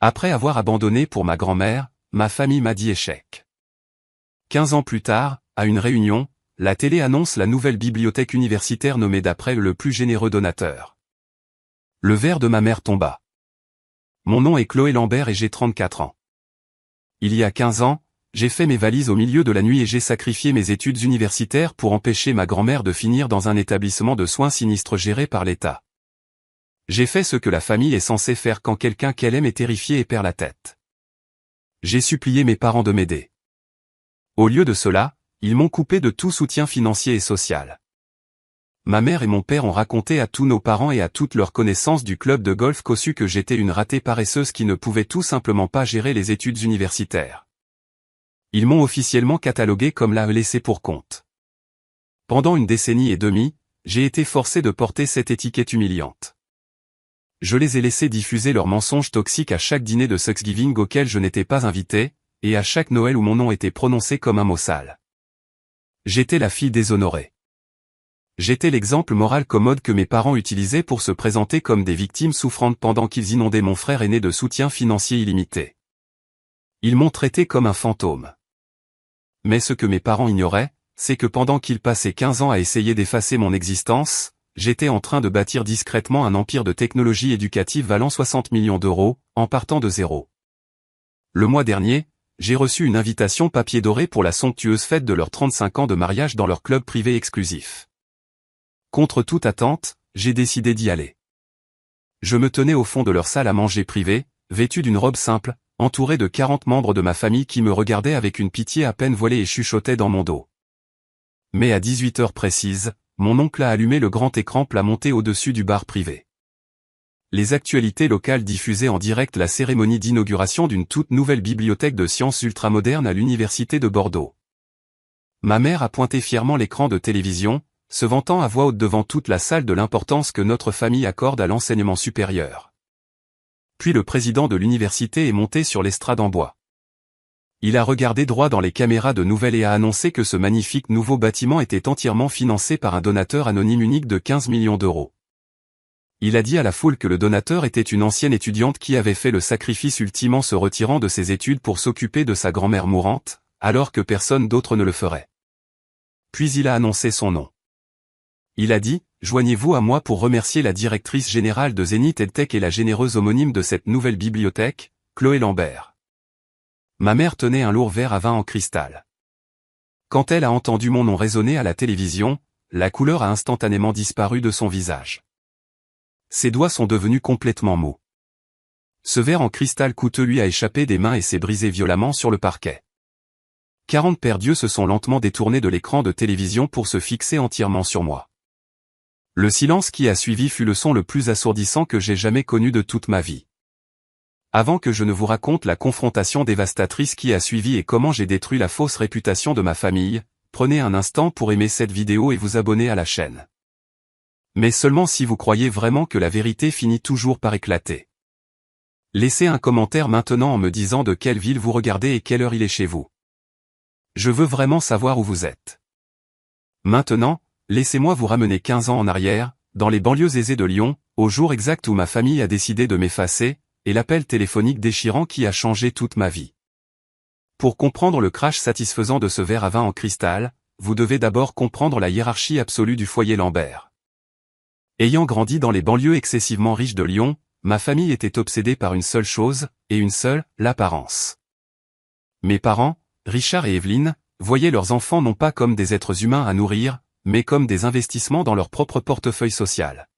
Après avoir abandonné pour ma grand-mère, ma famille m'a dit échec. 15 ans plus tard, à une réunion, la télé annonce la nouvelle bibliothèque universitaire nommée d'après le plus généreux donateur. Le verre de ma mère tomba. Mon nom est Chloé Lambert et j'ai 34 ans. Il y a 15 ans, j'ai fait mes valises au milieu de la nuit et j'ai sacrifié mes études universitaires pour empêcher ma grand-mère de finir dans un établissement de soins sinistre géré par l'État. J'ai fait ce que la famille est censée faire quand quelqu'un qu'elle aime est terrifié et perd la tête. J'ai supplié mes parents de m'aider. Au lieu de cela, ils m'ont coupé de tout soutien financier et social. Ma mère et mon père ont raconté à tous nos parents et à toutes leurs connaissances du club de golf cossu que j'étais une ratée paresseuse qui ne pouvait tout simplement pas gérer les études universitaires. Ils m'ont officiellement catalogué comme la laissée pour compte. Pendant une décennie et demie, j'ai été forcé de porter cette étiquette humiliante. Je les ai laissés diffuser leurs mensonges toxiques à chaque dîner de Thanksgiving auquel je n'étais pas invité, et à chaque Noël où mon nom était prononcé comme un mot sale. J'étais la fille déshonorée. J'étais l'exemple moral commode que mes parents utilisaient pour se présenter comme des victimes souffrantes pendant qu'ils inondaient mon frère aîné de soutien financier illimité. Ils m'ont traité comme un fantôme. Mais ce que mes parents ignoraient, c'est que pendant qu'ils passaient 15 ans à essayer d'effacer mon existence, j'étais en train de bâtir discrètement un empire de technologie éducative valant 60 millions d'euros, en partant de zéro. Le mois dernier, j'ai reçu une invitation papier doré pour la somptueuse fête de leurs 35 ans de mariage dans leur club privé exclusif. Contre toute attente, j'ai décidé d'y aller. Je me tenais au fond de leur salle à manger privée, vêtu d'une robe simple, entouré de 40 membres de ma famille qui me regardaient avec une pitié à peine voilée et chuchotaient dans mon dos. Mais à 18 heures précises, mon oncle a allumé le grand écran plat monté au-dessus du bar privé. Les actualités locales diffusaient en direct la cérémonie d'inauguration d'une toute nouvelle bibliothèque de sciences ultramoderne à l'université de Bordeaux. Ma mère a pointé fièrement l'écran de télévision, se vantant à voix haute devant toute la salle de l'importance que notre famille accorde à l'enseignement supérieur. Puis le président de l'université est monté sur l'estrade en bois. Il a regardé droit dans les caméras de nouvelles et a annoncé que ce magnifique nouveau bâtiment était entièrement financé par un donateur anonyme unique de 15 millions d'euros. Il a dit à la foule que le donateur était une ancienne étudiante qui avait fait le sacrifice ultime en se retirant de ses études pour s'occuper de sa grand-mère mourante, alors que personne d'autre ne le ferait. Puis il a annoncé son nom. Il a dit « Joignez-vous à moi pour remercier la directrice générale de Zenith EdTech et la généreuse homonyme de cette nouvelle bibliothèque, Chloé Lambert. » Ma mère tenait un lourd verre à vin en cristal. Quand elle a entendu mon nom résonner à la télévision, la couleur a instantanément disparu de son visage. Ses doigts sont devenus complètement mous. Ce verre en cristal coûteux lui a échappé des mains et s'est brisé violemment sur le parquet. 40 paires d'yeux se sont lentement détournés de l'écran de télévision pour se fixer entièrement sur moi. Le silence qui a suivi fut le son le plus assourdissant que j'ai jamais connu de toute ma vie. Avant que je ne vous raconte la confrontation dévastatrice qui a suivi et comment j'ai détruit la fausse réputation de ma famille, prenez un instant pour aimer cette vidéo et vous abonner à la chaîne. Mais seulement si vous croyez vraiment que la vérité finit toujours par éclater. Laissez un commentaire maintenant en me disant de quelle ville vous regardez et quelle heure il est chez vous. Je veux vraiment savoir où vous êtes. Maintenant, laissez-moi vous ramener 15 ans en arrière, dans les banlieues aisées de Lyon, au jour exact où ma famille a décidé de m'effacer, et l'appel téléphonique déchirant qui a changé toute ma vie. Pour comprendre le crash satisfaisant de ce verre à vin en cristal, vous devez d'abord comprendre la hiérarchie absolue du foyer Lambert. Ayant grandi dans les banlieues excessivement riches de Lyon, ma famille était obsédée par une seule chose, et une seule, l'apparence. Mes parents, Richard et Evelyne, voyaient leurs enfants non pas comme des êtres humains à nourrir, mais comme des investissements dans leur propre portefeuille social.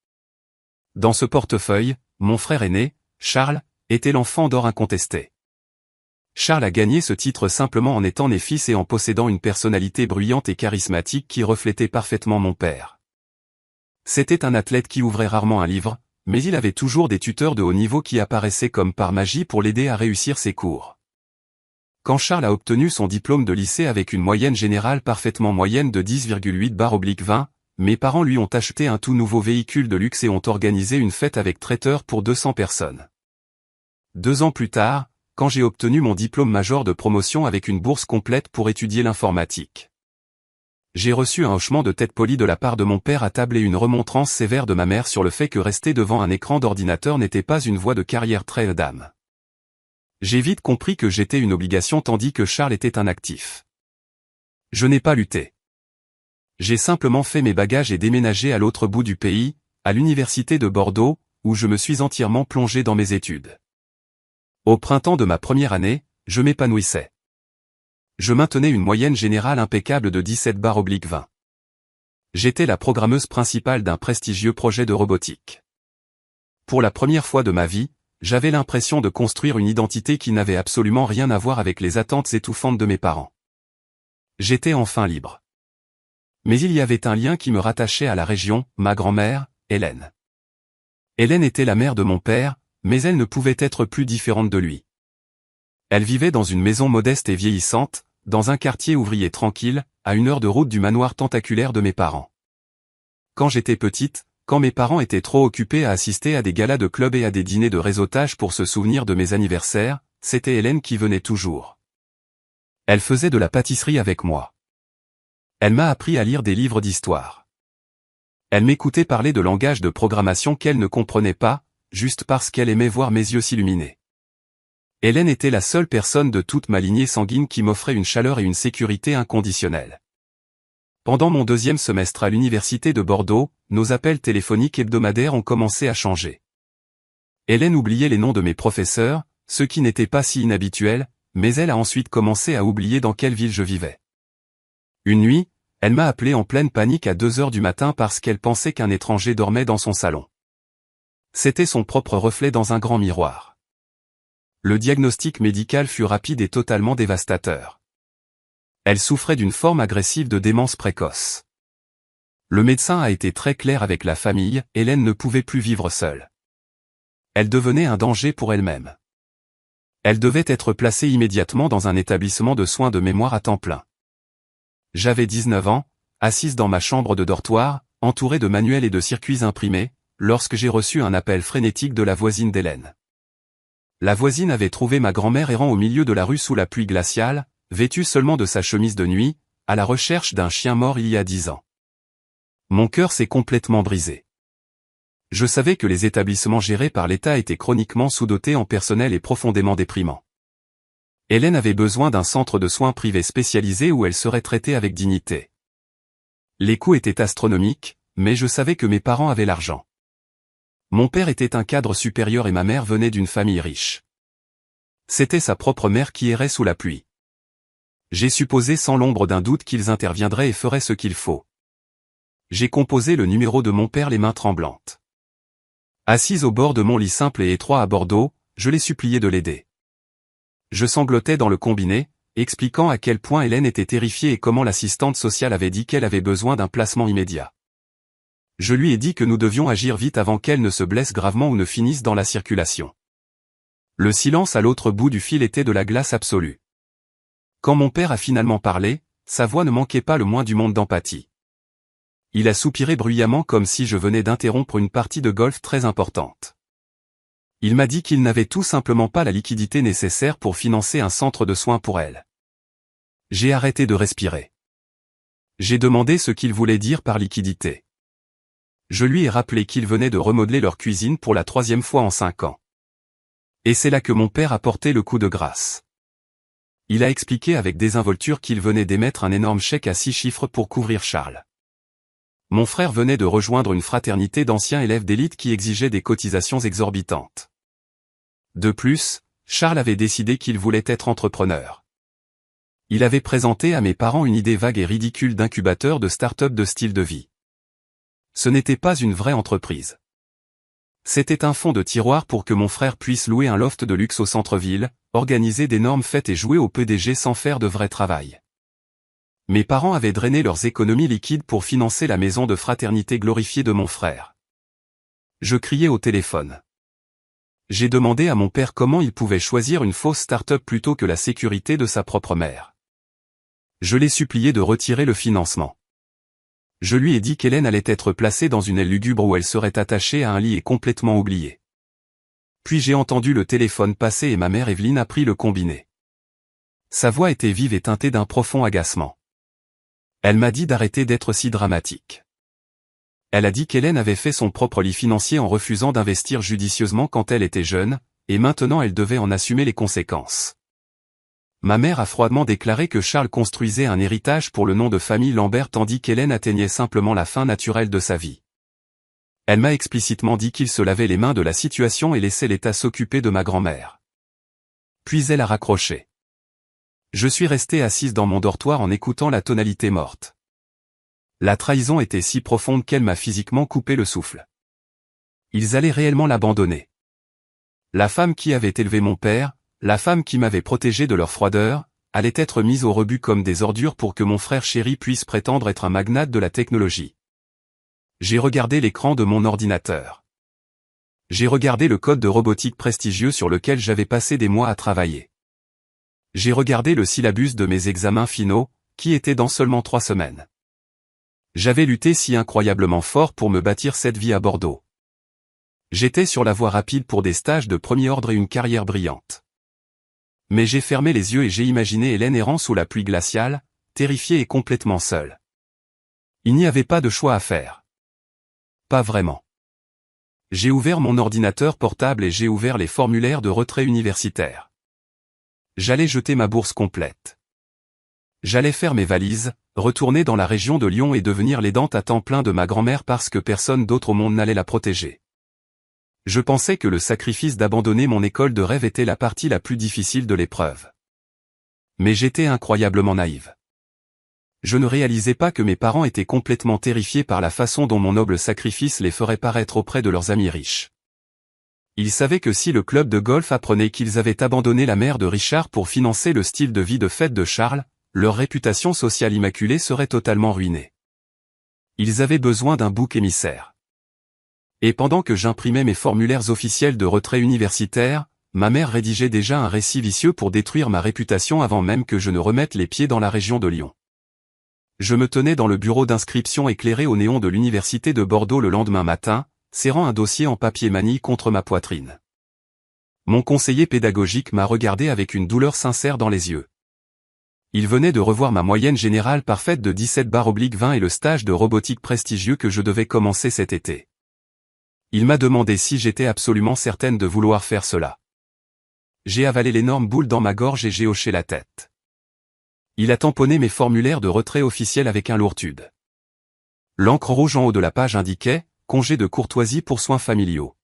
Dans ce portefeuille, mon frère aîné, Charles, était l'enfant d'or incontesté. Charles a gagné ce titre simplement en étant né fils et en possédant une personnalité bruyante et charismatique qui reflétait parfaitement mon père. C'était un athlète qui ouvrait rarement un livre, mais il avait toujours des tuteurs de haut niveau qui apparaissaient comme par magie pour l'aider à réussir ses cours. Quand Charles a obtenu son diplôme de lycée avec une moyenne générale parfaitement moyenne de 10,8/20, mes parents lui ont acheté un tout nouveau véhicule de luxe et ont organisé une fête avec traiteur pour 200 personnes. 2 ans plus tard, quand j'ai obtenu mon diplôme major de promotion avec une bourse complète pour étudier l'informatique. J'ai reçu un hochement de tête poli de la part de mon père à table et une remontrance sévère de ma mère sur le fait que rester devant un écran d'ordinateur n'était pas une voie de carrière très d'âme. J'ai vite compris que j'étais une obligation tandis que Charles était un actif. Je n'ai pas lutté. J'ai simplement fait mes bagages et déménagé à l'autre bout du pays, à l'université de Bordeaux, où je me suis entièrement plongé dans mes études. Au printemps de ma première année, je m'épanouissais. Je maintenais une moyenne générale impeccable de 17/20. J'étais la programmeuse principale d'un prestigieux projet de robotique. Pour la première fois de ma vie, j'avais l'impression de construire une identité qui n'avait absolument rien à voir avec les attentes étouffantes de mes parents. J'étais enfin libre. Mais il y avait un lien qui me rattachait à la région, ma grand-mère, Hélène. Hélène était la mère de mon père, mais elle ne pouvait être plus différente de lui. Elle vivait dans une maison modeste et vieillissante, dans un quartier ouvrier tranquille, à 1 heure de route du manoir tentaculaire de mes parents. Quand j'étais petite, quand mes parents étaient trop occupés à assister à des galas de club et à des dîners de réseautage pour se souvenir de mes anniversaires, c'était Hélène qui venait toujours. Elle faisait de la pâtisserie avec moi. Elle m'a appris à lire des livres d'histoire. Elle m'écoutait parler de langage de programmation qu'elle ne comprenait pas, juste parce qu'elle aimait voir mes yeux s'illuminer. Hélène était la seule personne de toute ma lignée sanguine qui m'offrait une chaleur et une sécurité inconditionnelles. Pendant mon 2e semestre à l'université de Bordeaux, nos appels téléphoniques hebdomadaires ont commencé à changer. Hélène oubliait les noms de mes professeurs, ce qui n'était pas si inhabituel, mais elle a ensuite commencé à oublier dans quelle ville je vivais. Une nuit, elle m'a appelé en pleine panique à 2 heures du matin parce qu'elle pensait qu'un étranger dormait dans son salon. C'était son propre reflet dans un grand miroir. Le diagnostic médical fut rapide et totalement dévastateur. Elle souffrait d'une forme agressive de démence précoce. Le médecin a été très clair avec la famille, Hélène ne pouvait plus vivre seule. Elle devenait un danger pour elle-même. Elle devait être placée immédiatement dans un établissement de soins de mémoire à temps plein. J'avais 19 ans, assise dans ma chambre de dortoir, entourée de manuels et de circuits imprimés, lorsque j'ai reçu un appel frénétique de la voisine d'Hélène. La voisine avait trouvé ma grand-mère errant au milieu de la rue sous la pluie glaciale, vêtue seulement de sa chemise de nuit, à la recherche d'un chien mort il y a 10 ans. Mon cœur s'est complètement brisé. Je savais que les établissements gérés par l'État étaient chroniquement sous-dotés en personnel et profondément déprimants. Hélène avait besoin d'un centre de soins privé spécialisé où elle serait traitée avec dignité. Les coûts étaient astronomiques, mais je savais que mes parents avaient l'argent. Mon père était un cadre supérieur et ma mère venait d'une famille riche. C'était sa propre mère qui errait sous la pluie. J'ai supposé sans l'ombre d'un doute qu'ils interviendraient et feraient ce qu'il faut. J'ai composé le numéro de mon père les mains tremblantes. Assise au bord de mon lit simple et étroit à Bordeaux, je l'ai supplié de l'aider. Je sanglotais dans le combiné, expliquant à quel point Hélène était terrifiée et comment l'assistante sociale avait dit qu'elle avait besoin d'un placement immédiat. Je lui ai dit que nous devions agir vite avant qu'elle ne se blesse gravement ou ne finisse dans la circulation. Le silence à l'autre bout du fil était de la glace absolue. Quand mon père a finalement parlé, sa voix ne manquait pas le moins du monde d'empathie. Il a soupiré bruyamment comme si je venais d'interrompre une partie de golf très importante. Il m'a dit qu'il n'avait tout simplement pas la liquidité nécessaire pour financer un centre de soins pour elle. J'ai arrêté de respirer. J'ai demandé ce qu'il voulait dire par liquidité. Je lui ai rappelé qu'ils venaient de remodeler leur cuisine pour la 3e fois en 5 ans. Et c'est là que mon père a porté le coup de grâce. Il a expliqué avec désinvolture qu'il venait d'émettre un énorme chèque à 6 chiffres pour couvrir Charles. Mon frère venait de rejoindre une fraternité d'anciens élèves d'élite qui exigeait des cotisations exorbitantes. De plus, Charles avait décidé qu'il voulait être entrepreneur. Il avait présenté à mes parents une idée vague et ridicule d'incubateur de start-up de style de vie. Ce n'était pas une vraie entreprise. C'était un fond de tiroir pour que mon frère puisse louer un loft de luxe au centre-ville, organiser d'énormes fêtes et jouer au PDG sans faire de vrai travail. Mes parents avaient drainé leurs économies liquides pour financer la maison de fraternité glorifiée de mon frère. Je criais au téléphone. J'ai demandé à mon père comment il pouvait choisir une fausse start-up plutôt que la sécurité de sa propre mère. Je l'ai supplié de retirer le financement. Je lui ai dit qu'Hélène allait être placée dans une aile lugubre où elle serait attachée à un lit et complètement oubliée. Puis j'ai entendu le téléphone passer et ma mère Evelyne a pris le combiné. Sa voix était vive et teintée d'un profond agacement. Elle m'a dit d'arrêter d'être si dramatique. Elle a dit qu'Hélène avait fait son propre lit financier en refusant d'investir judicieusement quand elle était jeune, et maintenant elle devait en assumer les conséquences. Ma mère a froidement déclaré que Charles construisait un héritage pour le nom de famille Lambert tandis qu'Hélène atteignait simplement la fin naturelle de sa vie. Elle m'a explicitement dit qu'il se lavait les mains de la situation et laissait l'État s'occuper de ma grand-mère. Puis elle a raccroché. Je suis restée assise dans mon dortoir en écoutant la tonalité morte. La trahison était si profonde qu'elle m'a physiquement coupé le souffle. Ils allaient réellement l'abandonner. La femme qui avait élevé mon père, la femme qui m'avait protégé de leur froideur, allait être mise au rebut comme des ordures pour que mon frère chéri puisse prétendre être un magnate de la technologie. J'ai regardé l'écran de mon ordinateur. J'ai regardé le code de robotique prestigieux sur lequel j'avais passé des mois à travailler. J'ai regardé le syllabus de mes examens finaux, qui était dans seulement 3 semaines. J'avais lutté si incroyablement fort pour me bâtir cette vie à Bordeaux. J'étais sur la voie rapide pour des stages de premier ordre et une carrière brillante. Mais j'ai fermé les yeux et j'ai imaginé Hélène errant sous la pluie glaciale, terrifiée et complètement seule. Il n'y avait pas de choix à faire. Pas vraiment. J'ai ouvert mon ordinateur portable et j'ai ouvert les formulaires de retrait universitaire. J'allais jeter ma bourse complète. J'allais faire mes valises, retourner dans la région de Lyon et devenir l'aidante à temps plein de ma grand-mère parce que personne d'autre au monde n'allait la protéger. Je pensais que le sacrifice d'abandonner mon école de rêve était la partie la plus difficile de l'épreuve. Mais j'étais incroyablement naïve. Je ne réalisais pas que mes parents étaient complètement terrifiés par la façon dont mon noble sacrifice les ferait paraître auprès de leurs amis riches. Ils savaient que si le club de golf apprenait qu'ils avaient abandonné la mère de Richard pour financer le style de vie de fête de Charles, leur réputation sociale immaculée serait totalement ruinée. Ils avaient besoin d'un bouc émissaire. Et pendant que j'imprimais mes formulaires officiels de retrait universitaire, ma mère rédigeait déjà un récit vicieux pour détruire ma réputation avant même que je ne remette les pieds dans la région de Lyon. Je me tenais dans le bureau d'inscription éclairé au néon de l'université de Bordeaux le lendemain matin, serrant un dossier en papier manille contre ma poitrine. Mon conseiller pédagogique m'a regardé avec une douleur sincère dans les yeux. Il venait de revoir ma moyenne générale parfaite de 17/20 et le stage de robotique prestigieux que je devais commencer cet été. Il m'a demandé si j'étais absolument certaine de vouloir faire cela. J'ai avalé l'énorme boule dans ma gorge et j'ai hoché la tête. Il a tamponné mes formulaires de retrait officiel avec un lourd tube. L'encre rouge en haut de la page indiquait « Congé de courtoisie pour soins familiaux ».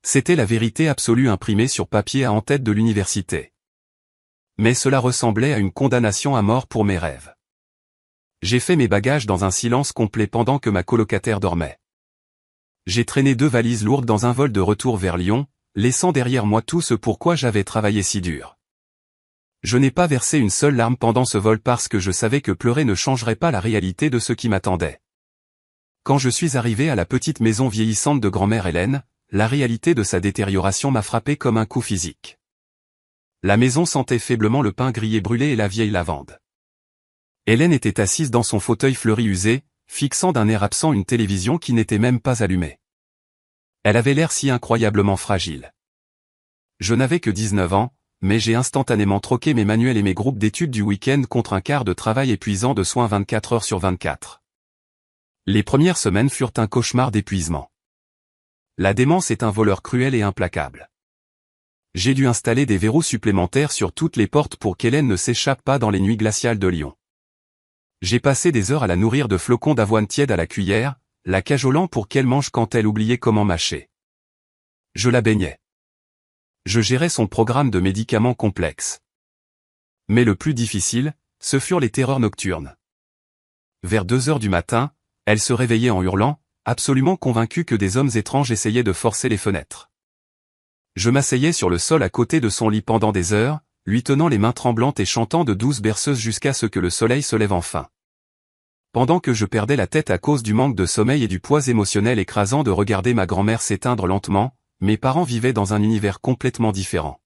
C'était la vérité absolue imprimée sur papier à en-tête de l'université. Mais cela ressemblait à une condamnation à mort pour mes rêves. J'ai fait mes bagages dans un silence complet pendant que ma colocataire dormait. J'ai traîné 2 valises lourdes dans un vol de retour vers Lyon, laissant derrière moi tout ce pourquoi j'avais travaillé si dur. Je n'ai pas versé une seule larme pendant ce vol parce que je savais que pleurer ne changerait pas la réalité de ce qui m'attendait. Quand je suis arrivé à la petite maison vieillissante de grand-mère Hélène, la réalité de sa détérioration m'a frappé comme un coup physique. La maison sentait faiblement le pain grillé brûlé et la vieille lavande. Hélène était assise dans son fauteuil fleuri usé, fixant d'un air absent une télévision qui n'était même pas allumée. Elle avait l'air si incroyablement fragile. Je n'avais que 19 ans, mais j'ai instantanément troqué mes manuels et mes groupes d'études du week-end contre un quart de travail épuisant de soins 24 heures sur 24. Les premières semaines furent un cauchemar d'épuisement. La démence est un voleur cruel et implacable. J'ai dû installer des verrous supplémentaires sur toutes les portes pour qu'Hélène ne s'échappe pas dans les nuits glaciales de Lyon. J'ai passé des heures à la nourrir de flocons d'avoine tiède à la cuillère, la cajolant pour qu'elle mange quand elle oubliait comment mâcher. Je la baignais. Je gérais son programme de médicaments complexes. Mais le plus difficile, ce furent les terreurs nocturnes. Vers 2 heures du matin, elle se réveillait en hurlant, absolument convaincue que des hommes étranges essayaient de forcer les fenêtres. Je m'asseyais sur le sol à côté de son lit pendant des heures, lui tenant les mains tremblantes et chantant de douces berceuses jusqu'à ce que le soleil se lève enfin. Pendant que je perdais la tête à cause du manque de sommeil et du poids émotionnel écrasant de regarder ma grand-mère s'éteindre lentement, mes parents vivaient dans un univers complètement différent.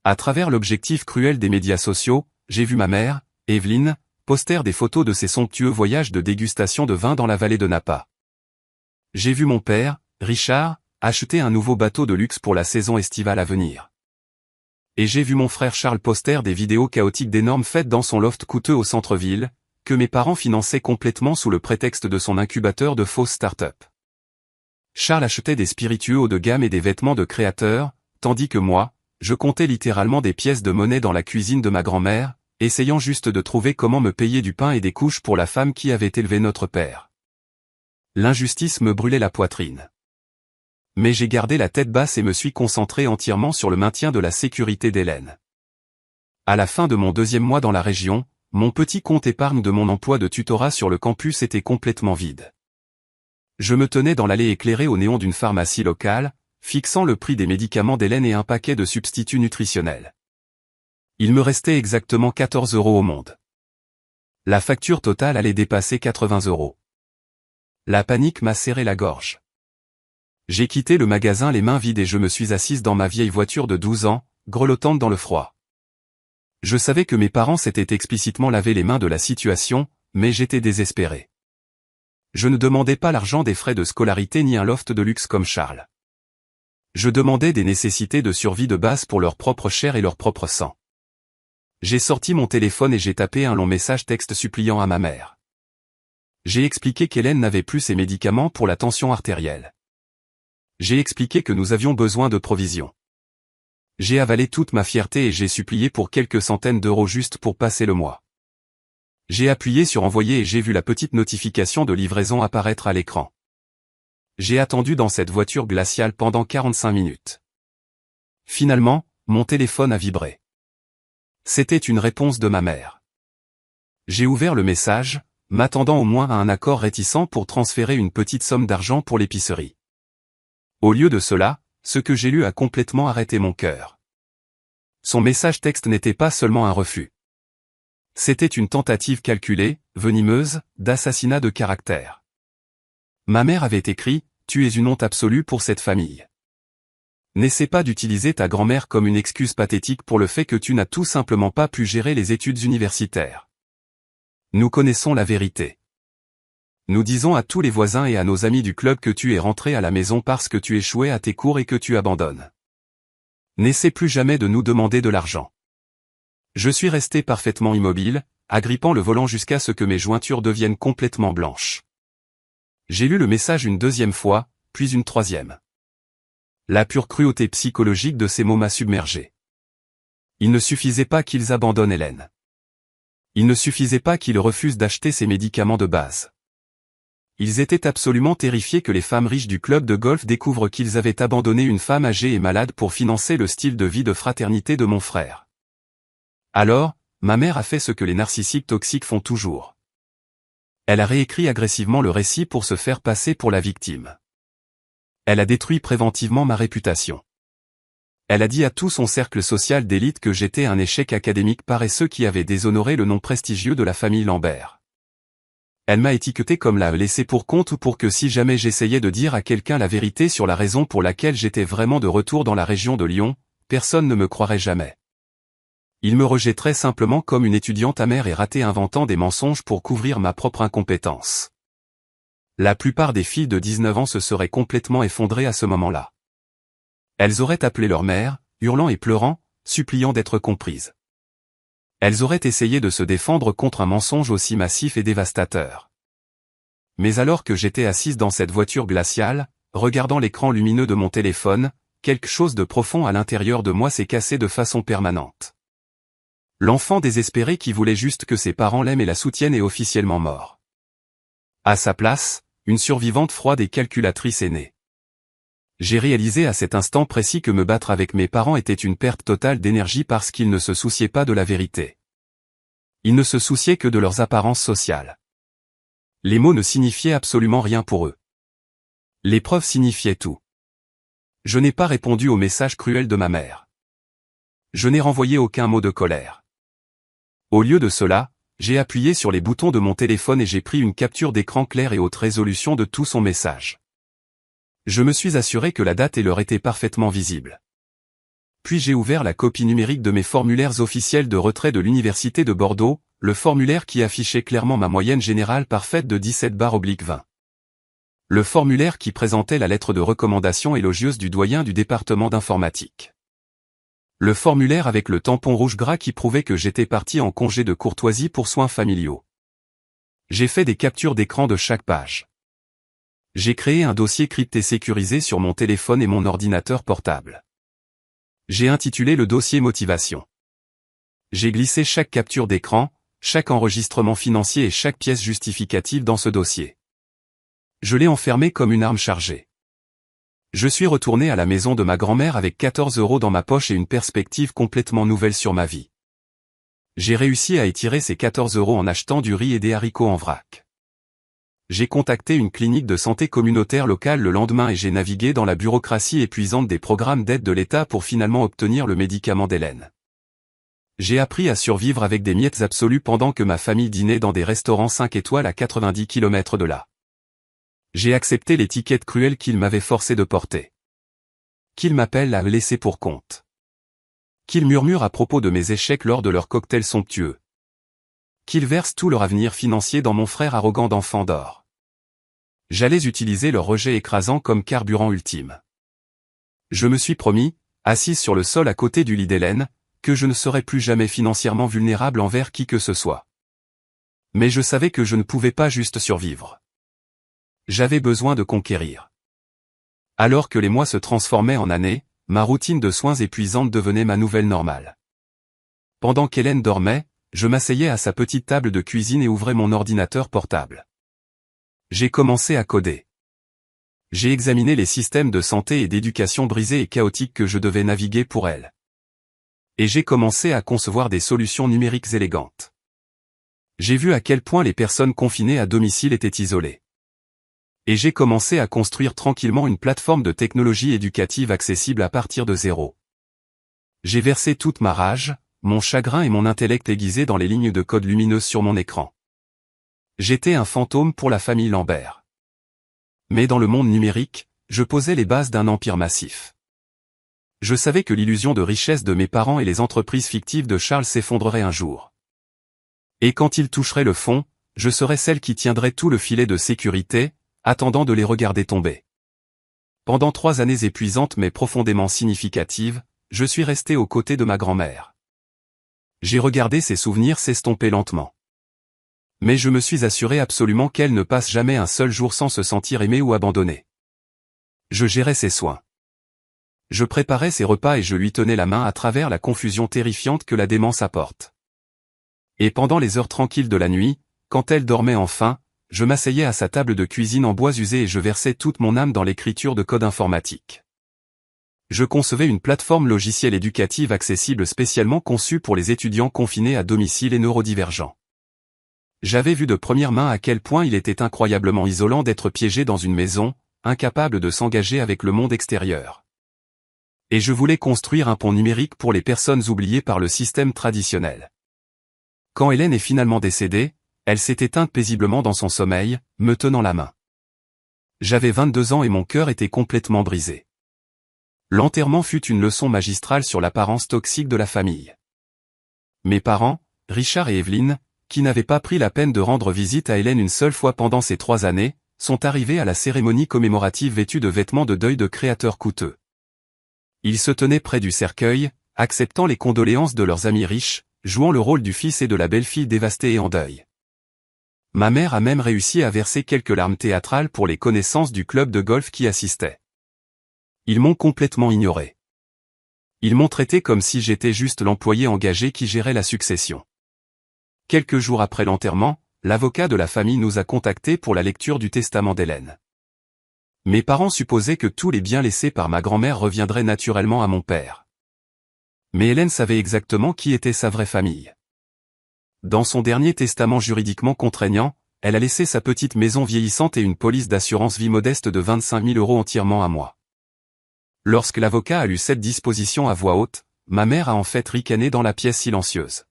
À travers l'objectif cruel des médias sociaux, j'ai vu ma mère, Evelyne, poster des photos de ses somptueux voyages de dégustation de vin dans la vallée de Napa. J'ai vu mon père, Richard, acheter un nouveau bateau de luxe pour la saison estivale à venir. Et j'ai vu mon frère Charles poster des vidéos chaotiques d'énormes fêtes dans son loft coûteux au centre-ville, que mes parents finançaient complètement sous le prétexte de son incubateur de fausses start-up. Charles achetait des spiritueux haut de gamme et des vêtements de créateurs, tandis que moi, je comptais littéralement des pièces de monnaie dans la cuisine de ma grand-mère, essayant juste de trouver comment me payer du pain et des couches pour la femme qui avait élevé notre père. L'injustice me brûlait la poitrine. Mais j'ai gardé la tête basse et me suis concentré entièrement sur le maintien de la sécurité d'Hélène. À la fin de mon 2e mois dans la région, mon petit compte épargne de mon emploi de tutorat sur le campus était complètement vide. Je me tenais dans l'allée éclairée au néon d'une pharmacie locale, fixant le prix des médicaments d'Hélène et un paquet de substituts nutritionnels. Il me restait exactement 14 € au monde. La facture totale allait dépasser 80 €. La panique m'a serré la gorge. J'ai quitté le magasin les mains vides et je me suis assise dans ma vieille voiture de 12 ans, grelottante dans le froid. Je savais que mes parents s'étaient explicitement lavé les mains de la situation, mais j'étais désespéré. Je ne demandais pas l'argent des frais de scolarité ni un loft de luxe comme Charles. Je demandais des nécessités de survie de base pour leur propre chair et leur propre sang. J'ai sorti mon téléphone et j'ai tapé un long message texte suppliant à ma mère. J'ai expliqué qu'Hélène n'avait plus ses médicaments pour la tension artérielle. J'ai expliqué que nous avions besoin de provisions. J'ai avalé toute ma fierté et j'ai supplié pour quelques centaines d'euros juste pour passer le mois. J'ai appuyé sur envoyer et j'ai vu la petite notification de livraison apparaître à l'écran. J'ai attendu dans cette voiture glaciale pendant 45 minutes. Finalement, mon téléphone a vibré. C'était une réponse de ma mère. J'ai ouvert le message, m'attendant au moins à un accord réticent pour transférer une petite somme d'argent pour l'épicerie. Au lieu de cela, ce que j'ai lu a complètement arrêté mon cœur. Son message texte n'était pas seulement un refus. C'était une tentative calculée, venimeuse, d'assassinat de caractère. Ma mère avait écrit « Tu es une honte absolue pour cette famille. N'essaie pas d'utiliser ta grand-mère comme une excuse pathétique pour le fait que tu n'as tout simplement pas pu gérer les études universitaires. Nous connaissons la vérité. Nous disons à tous les voisins et à nos amis du club que tu es rentré à la maison parce que tu échouais à tes cours et que tu abandonnes. N'essaie plus jamais de nous demander de l'argent. » Je suis resté parfaitement immobile, agrippant le volant jusqu'à ce que mes jointures deviennent complètement blanches. J'ai lu le message une 2e fois, puis une 3e. La pure cruauté psychologique de ces mots m'a submergé. Il ne suffisait pas qu'ils abandonnent Hélène. Il ne suffisait pas qu'ils refusent d'acheter ses médicaments de base. Ils étaient absolument terrifiés que les femmes riches du club de golf découvrent qu'ils avaient abandonné une femme âgée et malade pour financer le style de vie de fraternité de mon frère. Alors, ma mère a fait ce que les narcissiques toxiques font toujours. Elle a réécrit agressivement le récit pour se faire passer pour la victime. Elle a détruit préventivement ma réputation. Elle a dit à tout son cercle social d'élite que j'étais un échec académique paresseux qui avait déshonoré le nom prestigieux de la famille Lambert. Elle m'a étiqueté comme la laissée pour compte pour que si jamais j'essayais de dire à quelqu'un la vérité sur la raison pour laquelle j'étais vraiment de retour dans la région de Lyon, personne ne me croirait jamais. Il me rejetterait simplement comme une étudiante amère et ratée inventant des mensonges pour couvrir ma propre incompétence. La plupart des filles de 19 ans se seraient complètement effondrées à ce moment-là. Elles auraient appelé leur mère, hurlant et pleurant, suppliant d'être comprises. Elles auraient essayé de se défendre contre un mensonge aussi massif et dévastateur. Mais alors que j'étais assise dans cette voiture glaciale, regardant l'écran lumineux de mon téléphone, quelque chose de profond à l'intérieur de moi s'est cassé de façon permanente. L'enfant désespéré qui voulait juste que ses parents l'aiment et la soutiennent est officiellement mort. À sa place, une survivante froide et calculatrice est née. J'ai réalisé à cet instant précis que me battre avec mes parents était une perte totale d'énergie parce qu'ils ne se souciaient pas de la vérité. Ils ne se souciaient que de leurs apparences sociales. Les mots ne signifiaient absolument rien pour eux. Les preuves signifiaient tout. Je n'ai pas répondu au message cruel de ma mère. Je n'ai renvoyé aucun mot de colère. Au lieu de cela, j'ai appuyé sur les boutons de mon téléphone et j'ai pris une capture d'écran claire et haute résolution de tout son message. Je me suis assuré que la date et l'heure étaient parfaitement visibles. Puis j'ai ouvert la copie numérique de mes formulaires officiels de retrait de l'Université de Bordeaux, le formulaire qui affichait clairement ma moyenne générale parfaite de 17/20. Le formulaire qui présentait la lettre de recommandation élogieuse du doyen du département d'informatique. Le formulaire avec le tampon rouge gras qui prouvait que j'étais parti en congé de courtoisie pour soins familiaux. J'ai fait des captures d'écran de chaque page. J'ai créé un dossier crypté sécurisé sur mon téléphone et mon ordinateur portable. J'ai intitulé le dossier motivation. J'ai glissé chaque capture d'écran, chaque enregistrement financier et chaque pièce justificative dans ce dossier. Je l'ai enfermé comme une arme chargée. Je suis retourné à la maison de ma grand-mère avec 14 € dans ma poche et une perspective complètement nouvelle sur ma vie. J'ai réussi à étirer ces 14 € en achetant du riz et des haricots en vrac. J'ai contacté une clinique de santé communautaire locale le lendemain et j'ai navigué dans la bureaucratie épuisante des programmes d'aide de l'État pour finalement obtenir le médicament d'Hélène. J'ai appris à survivre avec des miettes absolues pendant que ma famille dînait dans des restaurants 5 étoiles à 90 km de là. J'ai accepté l'étiquette cruelle qu'il m'avait forcé de porter. Qu'il m'appelle à laisser pour compte. Qu'ils murmurent à propos de mes échecs lors de leur cocktail somptueux. Qu'ils versent tout leur avenir financier dans mon frère arrogant d'enfant d'or. J'allais utiliser leur rejet écrasant comme carburant ultime. Je me suis promis, assise sur le sol à côté du lit d'Hélène, que je ne serais plus jamais financièrement vulnérable envers qui que ce soit. Mais je savais que je ne pouvais pas juste survivre. J'avais besoin de conquérir. Alors que les mois se transformaient en années, ma routine de soins épuisante devenait ma nouvelle normale. Pendant qu'Hélène dormait, je m'asseyais à sa petite table de cuisine et ouvrais mon ordinateur portable. J'ai commencé à coder. J'ai examiné les systèmes de santé et d'éducation brisés et chaotiques que je devais naviguer pour elle. Et j'ai commencé à concevoir des solutions numériques élégantes. J'ai vu à quel point les personnes confinées à domicile étaient isolées. Et j'ai commencé à construire tranquillement une plateforme de technologie éducative accessible à partir de zéro. J'ai versé toute ma rage, mon chagrin et mon intellect aiguisé dans les lignes de code lumineuses sur mon écran. J'étais un fantôme pour la famille Lambert. Mais dans le monde numérique, je posais les bases d'un empire massif. Je savais que l'illusion de richesse de mes parents et les entreprises fictives de Charles s'effondreraient un jour. Et quand ils toucheraient le fond, je serais celle qui tiendrait tout le filet de sécurité, attendant de les regarder tomber. Pendant 3 années épuisantes mais profondément significatives, je suis resté aux côtés de ma grand-mère. J'ai regardé ses souvenirs s'estomper lentement. Mais je me suis assuré absolument qu'elle ne passe jamais un seul jour sans se sentir aimée ou abandonnée. Je gérais ses soins. Je préparais ses repas et je lui tenais la main à travers la confusion terrifiante que la démence apporte. Et pendant les heures tranquilles de la nuit, quand elle dormait enfin, je m'asseyais à sa table de cuisine en bois usé et je versais toute mon âme dans l'écriture de code informatique. Je concevais une plateforme logicielle éducative accessible spécialement conçue pour les étudiants confinés à domicile et neurodivergents. J'avais vu de première main à quel point il était incroyablement isolant d'être piégé dans une maison, incapable de s'engager avec le monde extérieur. Et je voulais construire un pont numérique pour les personnes oubliées par le système traditionnel. Quand Hélène est finalement décédée, elle s'est éteinte paisiblement dans son sommeil, me tenant la main. J'avais 22 ans et mon cœur était complètement brisé. L'enterrement fut une leçon magistrale sur l'apparence toxique de la famille. Mes parents, Richard et Evelyne, qui n'avaient pas pris la peine de rendre visite à Hélène une seule fois pendant ces 3 années, sont arrivés à la cérémonie commémorative vêtus de vêtements de deuil de créateurs coûteux. Ils se tenaient près du cercueil, acceptant les condoléances de leurs amis riches, jouant le rôle du fils et de la belle-fille dévastés et en deuil. Ma mère a même réussi à verser quelques larmes théâtrales pour les connaissances du club de golf qui assistaient. Ils m'ont complètement ignoré. Ils m'ont traité comme si j'étais juste l'employé engagé qui gérait la succession. Quelques jours après l'enterrement, l'avocat de la famille nous a contactés pour la lecture du testament d'Hélène. Mes parents supposaient que tous les biens laissés par ma grand-mère reviendraient naturellement à mon père. Mais Hélène savait exactement qui était sa vraie famille. Dans son dernier testament juridiquement contraignant, elle a laissé sa petite maison vieillissante et une police d'assurance vie modeste de 25 000 € entièrement à moi. Lorsque l'avocat a lu cette disposition à voix haute, ma mère a en fait ricané dans la pièce silencieuse.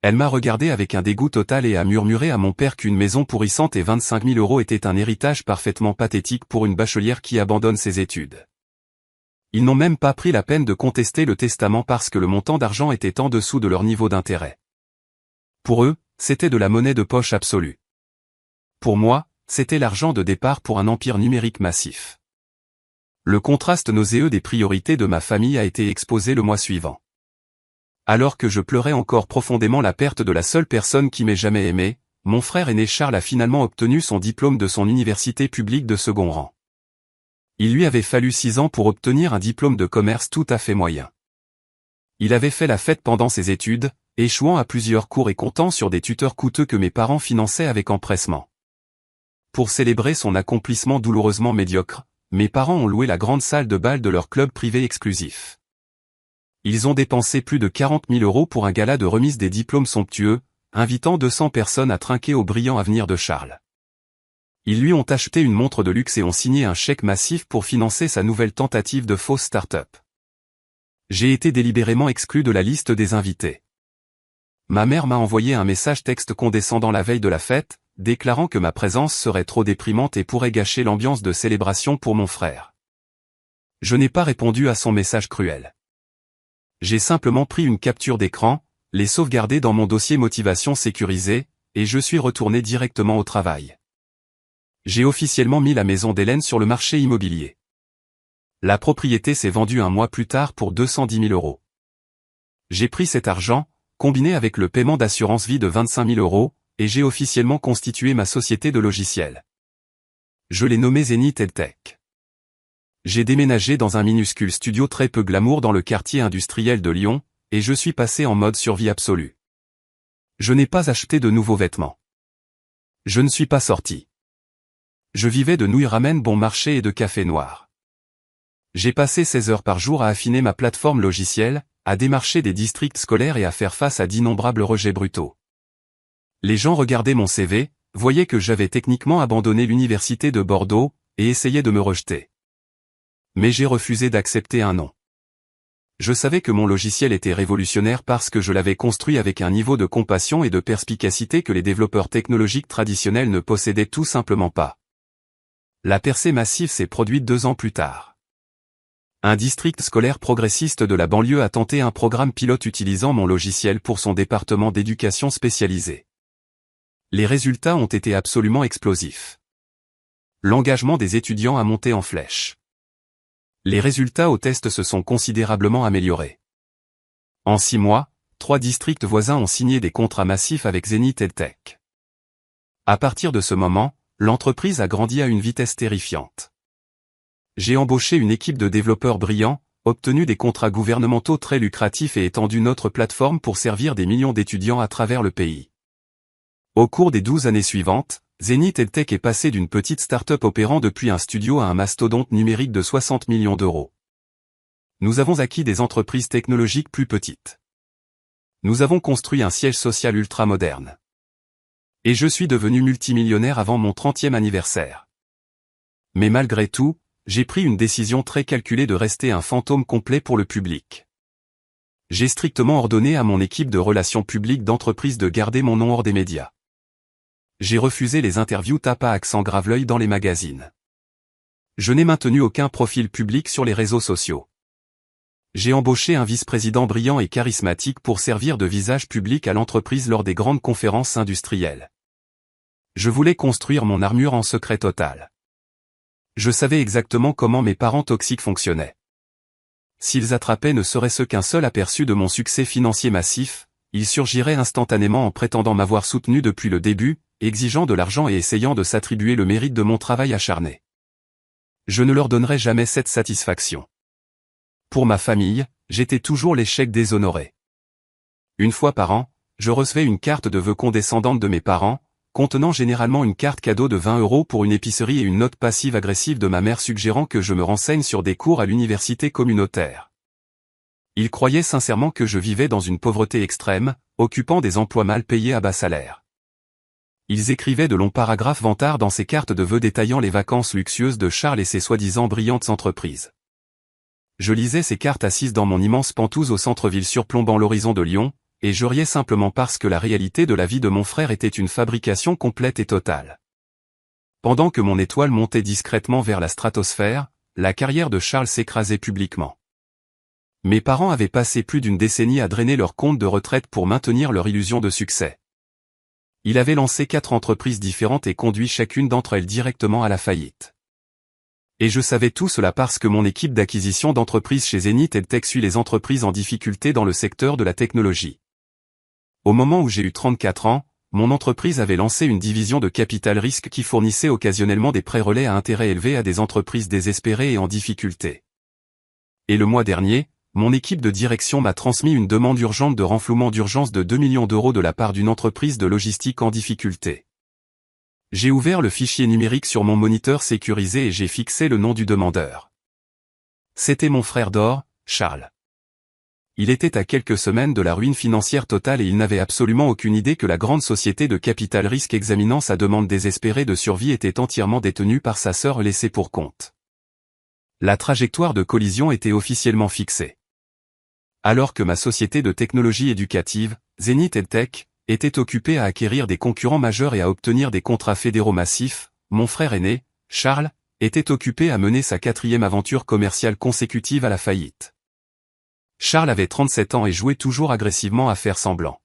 Elle m'a regardé avec un dégoût total et a murmuré à mon père qu'une maison pourrissante et 25 000 € était un héritage parfaitement pathétique pour une bachelière qui abandonne ses études. Ils n'ont même pas pris la peine de contester le testament parce que le montant d'argent était en dessous de leur niveau d'intérêt. Pour eux, c'était de la monnaie de poche absolue. Pour moi, c'était l'argent de départ pour un empire numérique massif. Le contraste nauséeux des priorités de ma famille a été exposé le mois suivant. Alors que je pleurais encore profondément la perte de la seule personne qui m'ait jamais aimé, mon frère aîné Charles a finalement obtenu son diplôme de son université publique de second rang. Il lui avait fallu 6 ans pour obtenir un diplôme de commerce tout à fait moyen. Il avait fait la fête pendant ses études, échouant à plusieurs cours et comptant sur des tuteurs coûteux que mes parents finançaient avec empressement. Pour célébrer son accomplissement douloureusement médiocre, mes parents ont loué la grande salle de bal de leur club privé exclusif. Ils ont dépensé plus de 40 000 € pour un gala de remise des diplômes somptueux, invitant 200 personnes à trinquer au brillant avenir de Charles. Ils lui ont acheté une montre de luxe et ont signé un chèque massif pour financer sa nouvelle tentative de fausse start-up. J'ai été délibérément exclu de la liste des invités. Ma mère m'a envoyé un message texte condescendant la veille de la fête, déclarant que ma présence serait trop déprimante et pourrait gâcher l'ambiance de célébration pour mon frère. Je n'ai pas répondu à son message cruel. J'ai simplement pris une capture d'écran, l'ai sauvegardée dans mon dossier motivation sécurisé, et je suis retourné directement au travail. J'ai officiellement mis la maison d'Hélène sur le marché immobilier. La propriété s'est vendue un mois plus tard pour 210 000 €. J'ai pris cet argent, combiné avec le paiement d'assurance vie de 25 000 €, et j'ai officiellement constitué ma société de logiciels. Je l'ai nommée Zenith EdTech. J'ai déménagé dans un minuscule studio très peu glamour dans le quartier industriel de Lyon, et je suis passé en mode survie absolue. Je n'ai pas acheté de nouveaux vêtements. Je ne suis pas sorti. Je vivais de nouilles ramen bon marché et de café noir. J'ai passé 16 heures par jour à affiner ma plateforme logicielle, à démarcher des districts scolaires et à faire face à d'innombrables rejets brutaux. Les gens regardaient mon CV, voyaient que j'avais techniquement abandonné l'université de Bordeaux, et essayaient de me rejeter. Mais j'ai refusé d'accepter un non. Je savais que mon logiciel était révolutionnaire parce que je l'avais construit avec un niveau de compassion et de perspicacité que les développeurs technologiques traditionnels ne possédaient tout simplement pas. La percée massive s'est produite 2 ans plus tard. Un district scolaire progressiste de la banlieue a tenté un programme pilote utilisant mon logiciel pour son département d'éducation spécialisée. Les résultats ont été absolument explosifs. L'engagement des étudiants a monté en flèche. Les résultats aux tests se sont considérablement améliorés. En 6 mois, 3 districts voisins ont signé des contrats massifs avec Zenith EdTech. À partir de ce moment, l'entreprise a grandi à une vitesse terrifiante. J'ai embauché une équipe de développeurs brillants, obtenu des contrats gouvernementaux très lucratifs et étendu notre plateforme pour servir des millions d'étudiants à travers le pays. Au cours des 12 années suivantes, Zenith EdTech est passé d'une petite start-up opérant depuis un studio à un mastodonte numérique de 60 millions €. Nous avons acquis des entreprises technologiques plus petites. Nous avons construit un siège social ultra moderne. Et je suis devenu multimillionnaire avant mon 30e anniversaire. Mais malgré tout, j'ai pris une décision très calculée de rester un fantôme complet pour le public. J'ai strictement ordonné à mon équipe de relations publiques d'entreprise de garder mon nom hors des médias. J'ai refusé les interviews tape à accent grave-l'œil dans les magazines. Je n'ai maintenu aucun profil public sur les réseaux sociaux. J'ai embauché un vice-président brillant et charismatique pour servir de visage public à l'entreprise lors des grandes conférences industrielles. Je voulais construire mon armure en secret total. Je savais exactement comment mes parents toxiques fonctionnaient. S'ils attrapaient ne serait-ce qu'un seul aperçu de mon succès financier massif, ils surgiraient instantanément en prétendant m'avoir soutenu depuis le début, exigeant de l'argent et essayant de s'attribuer le mérite de mon travail acharné. Je ne leur donnerai jamais cette satisfaction. Pour ma famille, j'étais toujours l'échec déshonoré. Une fois par an, je recevais une carte de vœux condescendante de mes parents, contenant généralement une carte cadeau de 20 € pour une épicerie et une note passive-agressive de ma mère suggérant que je me renseigne sur des cours à l'université communautaire. Ils croyaient sincèrement que je vivais dans une pauvreté extrême, occupant des emplois mal payés à bas salaire. Ils écrivaient de longs paragraphes vantards dans ces cartes de vœux détaillant les vacances luxueuses de Charles et ses soi-disant brillantes entreprises. Je lisais ces cartes assise dans mon immense pentouse au centre-ville surplombant l'horizon de Lyon, et je riais simplement parce que la réalité de la vie de mon frère était une fabrication complète et totale. Pendant que mon étoile montait discrètement vers la stratosphère, la carrière de Charles s'écrasait publiquement. Mes parents avaient passé plus d'une décennie à drainer leur compte de retraite pour maintenir leur illusion de succès. Il avait lancé 4 entreprises différentes et conduit chacune d'entre elles directement à la faillite. Et je savais tout cela parce que mon équipe d'acquisition d'entreprises chez Zenith EdTech suit les entreprises en difficulté dans le secteur de la technologie. Au moment où j'ai eu 34 ans, mon entreprise avait lancé une division de capital risque qui fournissait occasionnellement des prêts relais à intérêt élevé à des entreprises désespérées et en difficulté. Et le mois dernier, mon équipe de direction m'a transmis une demande urgente de renflouement d'urgence de 2 millions d'euros de la part d'une entreprise de logistique en difficulté. J'ai ouvert le fichier numérique sur mon moniteur sécurisé et j'ai fixé le nom du demandeur. C'était mon frère d'or, Charles. Il était à quelques semaines de la ruine financière totale et il n'avait absolument aucune idée que la grande société de capital risque examinant sa demande désespérée de survie était entièrement détenue par sa sœur laissée pour compte. La trajectoire de collision était officiellement fixée. Alors que ma société de technologie éducative, Zenith EdTech, était occupée à acquérir des concurrents majeurs et à obtenir des contrats fédéraux massifs, mon frère aîné, Charles, était occupé à mener sa 4e aventure commerciale consécutive à la faillite. Charles avait 37 ans et jouait toujours agressivement à faire semblant.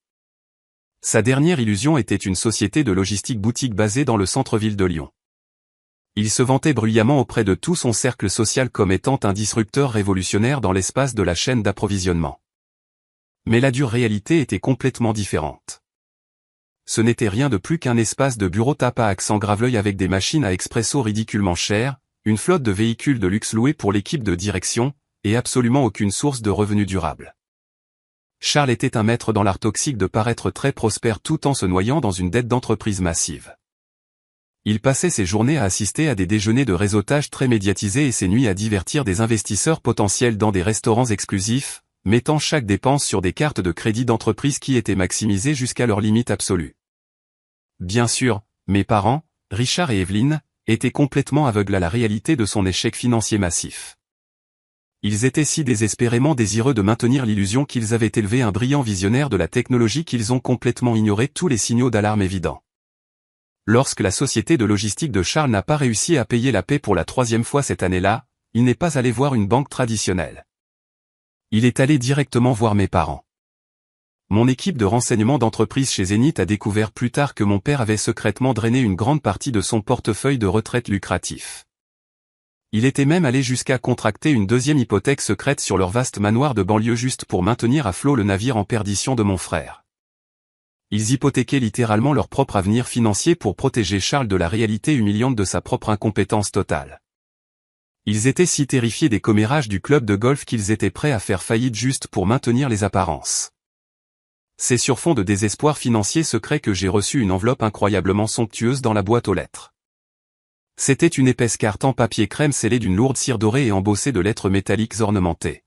Sa dernière illusion était une société de logistique boutique basée dans le centre-ville de Lyon. Il se vantait bruyamment auprès de tout son cercle social comme étant un disrupteur révolutionnaire dans l'espace de la chaîne d'approvisionnement. Mais la dure réalité était complètement différente. Ce n'était rien de plus qu'un espace de bureau tape à accent graveleuil avec des machines à expresso ridiculement chères, une flotte de véhicules de luxe loués pour l'équipe de direction, et absolument aucune source de revenus durable. Charles était un maître dans l'art toxique de paraître très prospère tout en se noyant dans une dette d'entreprise massive. Il passait ses journées à assister à des déjeuners de réseautage très médiatisés et ses nuits à divertir des investisseurs potentiels dans des restaurants exclusifs, mettant chaque dépense sur des cartes de crédit d'entreprise qui étaient maximisées jusqu'à leur limite absolue. Bien sûr, mes parents, Richard et Evelyne, étaient complètement aveugles à la réalité de son échec financier massif. Ils étaient si désespérément désireux de maintenir l'illusion qu'ils avaient élevé un brillant visionnaire de la technologie qu'ils ont complètement ignoré tous les signaux d'alarme évidents. Lorsque la société de logistique de Charles n'a pas réussi à payer la paie pour la 3e fois cette année-là, il n'est pas allé voir une banque traditionnelle. Il est allé directement voir mes parents. Mon équipe de renseignement d'entreprise chez Zenith a découvert plus tard que mon père avait secrètement drainé une grande partie de son portefeuille de retraite lucratif. Il était même allé jusqu'à contracter une 2e hypothèque secrète sur leur vaste manoir de banlieue juste pour maintenir à flot le navire en perdition de mon frère. Ils hypothéquaient littéralement leur propre avenir financier pour protéger Charles de la réalité humiliante de sa propre incompétence totale. Ils étaient si terrifiés des commérages du club de golf qu'ils étaient prêts à faire faillite juste pour maintenir les apparences. C'est sur fond de désespoir financier secret que j'ai reçu une enveloppe incroyablement somptueuse dans la boîte aux lettres. C'était une épaisse carte en papier crème scellée d'une lourde cire dorée et embossée de lettres métalliques ornementées.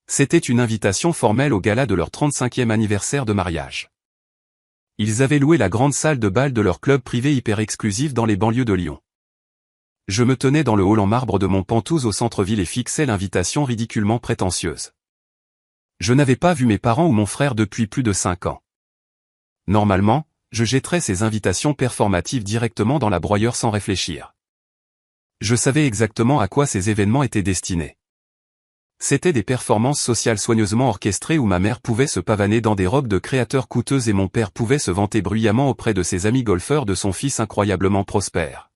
C'était une invitation formelle au gala de leur 35e anniversaire de mariage. Ils avaient loué la grande salle de bal de leur club privé hyper exclusif dans les banlieues de Lyon. Je me tenais dans le hall en marbre de mon Penthouse au centre-ville et fixais l'invitation ridiculement prétentieuse. Je n'avais pas vu mes parents ou mon frère depuis plus de 5 ans. Normalement, je jetterais ces invitations performatives directement dans la broyeure sans réfléchir. Je savais exactement à quoi ces événements étaient destinés. C'étaient des performances sociales soigneusement orchestrées où ma mère pouvait se pavaner dans des robes de créateur coûteuses et mon père pouvait se vanter bruyamment auprès de ses amis golfeurs de son fils incroyablement prospère.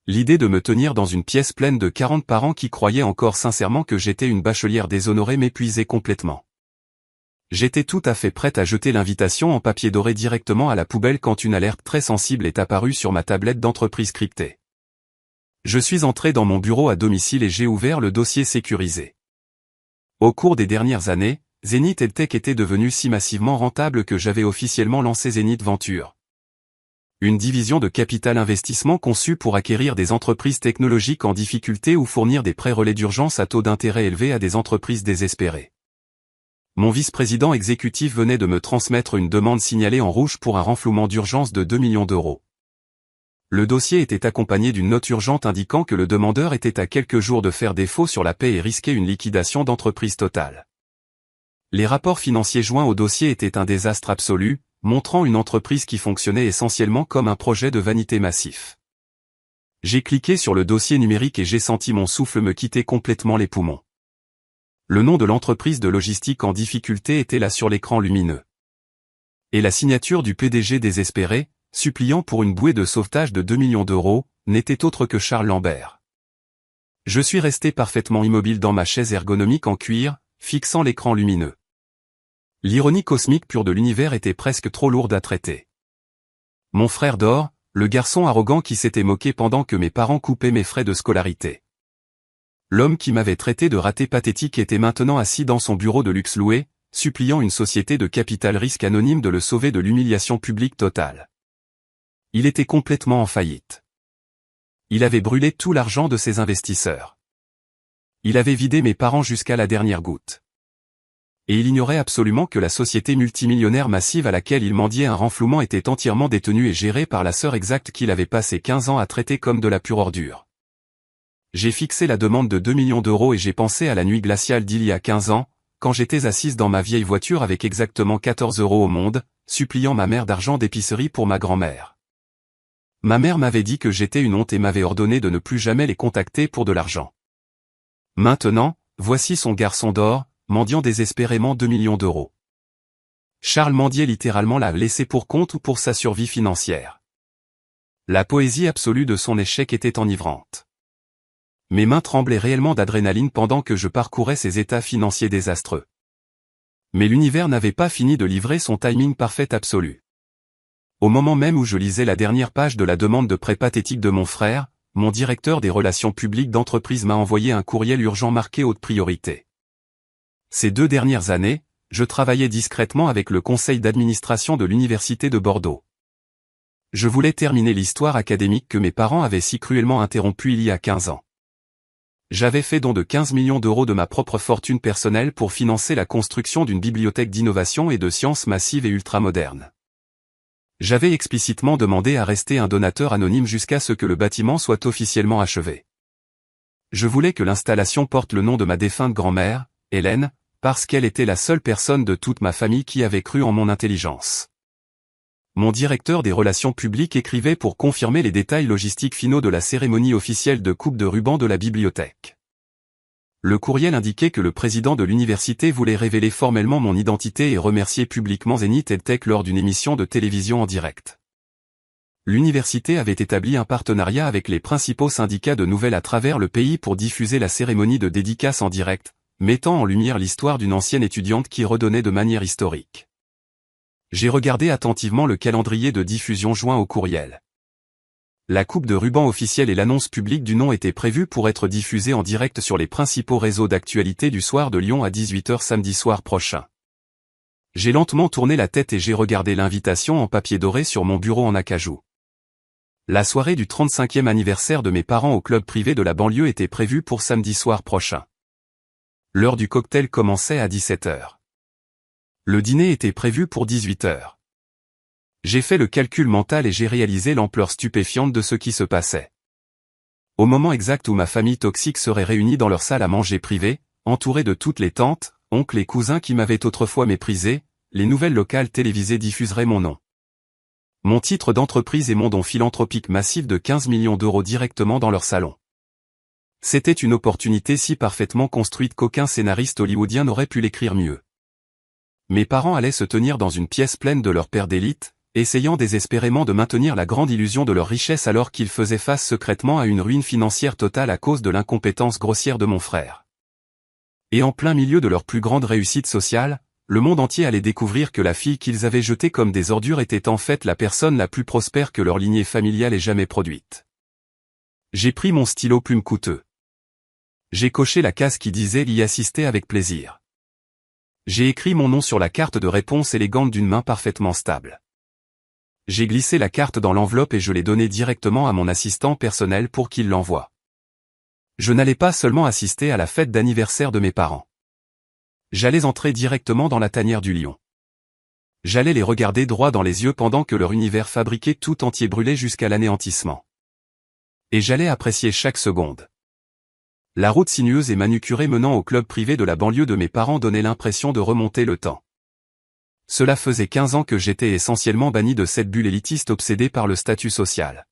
L'idée de me tenir dans une pièce pleine de 40 parents qui croyaient encore sincèrement que j'étais une bachelière déshonorée m'épuisait complètement. J'étais tout à fait prête à jeter l'invitation en papier doré directement à la poubelle quand une alerte très sensible est apparue sur ma tablette d'entreprise cryptée. Je suis entré dans mon bureau à domicile et j'ai ouvert le dossier sécurisé. Au cours des dernières années, Zenith EdTech était devenu si massivement rentable que j'avais officiellement lancé Zenith Venture. Une division de capital investissement conçue pour acquérir des entreprises technologiques en difficulté ou fournir des prêts relais d'urgence à taux d'intérêt élevés à des entreprises désespérées. Mon vice-président exécutif venait de me transmettre une demande signalée en rouge pour un renflouement d'urgence de 2 millions d'euros. Le dossier était accompagné d'une note urgente indiquant que le demandeur était à quelques jours de faire défaut sur la paie et risquait une liquidation d'entreprise totale. Les rapports financiers joints au dossier étaient un désastre absolu, montrant une entreprise qui fonctionnait essentiellement comme un projet de vanité massif. J'ai cliqué sur le dossier numérique et j'ai senti mon souffle me quitter complètement les poumons. Le nom de l'entreprise de logistique en difficulté était là sur l'écran lumineux. Et la signature du PDG désespéré, suppliant pour une bouée de sauvetage de 2 millions d'euros, n'était autre que Charles Lambert. Je suis resté parfaitement immobile dans ma chaise ergonomique en cuir, fixant l'écran lumineux. L'ironie cosmique pure de l'univers était presque trop lourde à traiter. Mon frère Dor, le garçon arrogant qui s'était moqué pendant que mes parents coupaient mes frais de scolarité. L'homme qui m'avait traité de raté pathétique était maintenant assis dans son bureau de luxe loué, suppliant une société de capital risque anonyme de le sauver de l'humiliation publique totale. Il était complètement en faillite. Il avait brûlé tout l'argent de ses investisseurs. Il avait vidé mes parents jusqu'à la dernière goutte. Et il ignorait absolument que la société multimillionnaire massive à laquelle il mendiait un renflouement était entièrement détenue et gérée par la sœur exacte qu'il avait passé 15 ans à traiter comme de la pure ordure. J'ai fixé la demande de 2 millions d'euros et j'ai pensé à la nuit glaciale d'il y a 15 ans, quand j'étais assise dans ma vieille voiture avec exactement 14 euros au monde, suppliant ma mère d'argent d'épicerie pour ma grand-mère. Ma mère m'avait dit que j'étais une honte et m'avait ordonné de ne plus jamais les contacter pour de l'argent. Maintenant, voici son garçon d'or, mendiant désespérément 2 millions d'euros. Charles mendiait littéralement la laissée pour compte ou pour sa survie financière. La poésie absolue de son échec était enivrante. Mes mains tremblaient réellement d'adrénaline pendant que je parcourais ces états financiers désastreux. Mais l'univers n'avait pas fini de livrer son timing parfait absolu. Au moment même où je lisais la dernière page de la demande de prêt pathétique de mon frère, mon directeur des relations publiques d'entreprise m'a envoyé un courriel urgent marqué haute priorité. Ces 2 dernières années, je travaillais discrètement avec le conseil d'administration de l'université de Bordeaux. Je voulais terminer l'histoire académique que mes parents avaient si cruellement interrompue il y a 15 ans. J'avais fait don de 15 millions d'euros de ma propre fortune personnelle pour financer la construction d'une bibliothèque d'innovation et de sciences massive et ultramoderne. J'avais explicitement demandé à rester un donateur anonyme jusqu'à ce que le bâtiment soit officiellement achevé. Je voulais que l'installation porte le nom de ma défunte grand-mère, Hélène, parce qu'elle était la seule personne de toute ma famille qui avait cru en mon intelligence. Mon directeur des relations publiques écrivait pour confirmer les détails logistiques finaux de la cérémonie officielle de coupe de ruban de la bibliothèque. Le courriel indiquait que le président de l'université voulait révéler formellement mon identité et remercier publiquement Zenith EdTech lors d'une émission de télévision en direct. L'université avait établi un partenariat avec les principaux syndicats de nouvelles à travers le pays pour diffuser la cérémonie de dédicace en direct, mettant en lumière l'histoire d'une ancienne étudiante qui redonnait de manière historique. J'ai regardé attentivement le calendrier de diffusion joint au courriel. La coupe de ruban officielle et l'annonce publique du nom étaient prévues pour être diffusées en direct sur les principaux réseaux d'actualité du soir de Lyon à 18 h samedi soir prochain. J'ai lentement tourné la tête et j'ai regardé l'invitation en papier doré sur mon bureau en acajou. La soirée du 35e anniversaire de mes parents au club privé de la banlieue était prévue pour samedi soir prochain. L'heure du cocktail commençait à 17 h. Le dîner était prévu pour 18 h. J'ai fait le calcul mental et j'ai réalisé l'ampleur stupéfiante de ce qui se passait. Au moment exact où ma famille toxique serait réunie dans leur salle à manger privée, entourée de toutes les tantes, oncles et cousins qui m'avaient autrefois méprisé, les nouvelles locales télévisées diffuseraient mon nom. Mon titre d'entreprise et mon don philanthropique massif de 15 millions d'euros directement dans leur salon. C'était une opportunité si parfaitement construite qu'aucun scénariste hollywoodien n'aurait pu l'écrire mieux. Mes parents allaient se tenir dans une pièce pleine de leurs pères d'élite, essayant désespérément de maintenir la grande illusion de leur richesse alors qu'ils faisaient face secrètement à une ruine financière totale à cause de l'incompétence grossière de mon frère. Et en plein milieu de leur plus grande réussite sociale, le monde entier allait découvrir que la fille qu'ils avaient jetée comme des ordures était en fait la personne la plus prospère que leur lignée familiale ait jamais produite. J'ai pris mon stylo plume coûteux. J'ai coché la case qui disait y assister avec plaisir. J'ai écrit mon nom sur la carte de réponse élégante d'une main parfaitement stable. J'ai glissé la carte dans l'enveloppe et je l'ai donnée directement à mon assistant personnel pour qu'il l'envoie. Je n'allais pas seulement assister à la fête d'anniversaire de mes parents. J'allais entrer directement dans la tanière du lion. J'allais les regarder droit dans les yeux pendant que leur univers fabriqué tout entier brûlait jusqu'à l'anéantissement. Et j'allais apprécier chaque seconde. La route sinueuse et manucurée menant au club privé de la banlieue de mes parents donnait l'impression de remonter le temps. Cela faisait 15 ans que j'étais essentiellement banni de cette bulle élitiste obsédée par le statut social.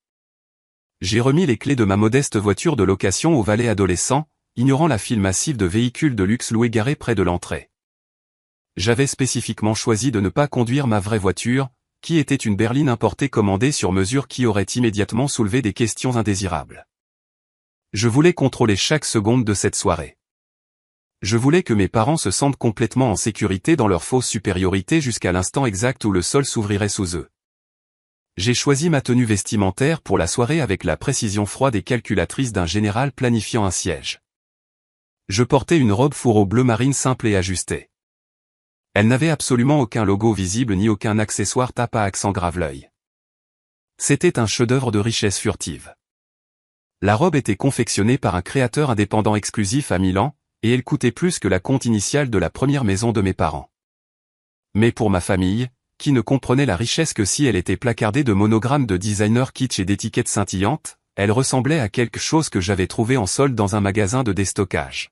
J'ai remis les clés de ma modeste voiture de location au valet adolescent, ignorant la file massive de véhicules de luxe loués garés près de l'entrée. J'avais spécifiquement choisi de ne pas conduire ma vraie voiture, qui était une berline importée commandée sur mesure qui aurait immédiatement soulevé des questions indésirables. Je voulais contrôler chaque seconde de cette soirée. Je voulais que mes parents se sentent complètement en sécurité dans leur fausse supériorité jusqu'à l'instant exact où le sol s'ouvrirait sous eux. J'ai choisi ma tenue vestimentaire pour la soirée avec la précision froide et calculatrice d'un général planifiant un siège. Je portais une robe fourreau bleu marine simple et ajustée. Elle n'avait absolument aucun logo visible ni aucun accessoire tape à accent grave l'œil. C'était un chef-d'œuvre de richesse furtive. La robe était confectionnée par un créateur indépendant exclusif à Milan, et elle coûtait plus que la compte initiale de la première maison de mes parents. Mais pour ma famille, qui ne comprenait la richesse que si elle était placardée de monogrammes de designers kitsch et d'étiquettes scintillantes, elle ressemblait à quelque chose que j'avais trouvé en solde dans un magasin de déstockage.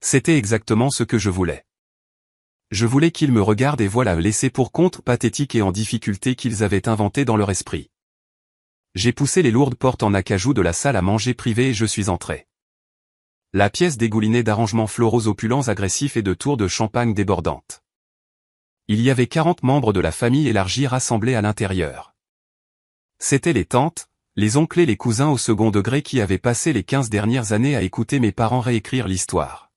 C'était exactement ce que je voulais. Je voulais qu'ils me regardent et voient la laissé pour compte pathétique et en difficulté qu'ils avaient inventé dans leur esprit. J'ai poussé les lourdes portes en acajou de la salle à manger privée et je suis entré. La pièce dégoulinait d'arrangements floraux opulents agressifs et de tours de champagne débordantes. Il y avait 40 membres de la famille élargie rassemblés à l'intérieur. C'étaient les tantes, les oncles et les cousins au second degré qui avaient passé les 15 dernières années à écouter mes parents réécrire l'histoire.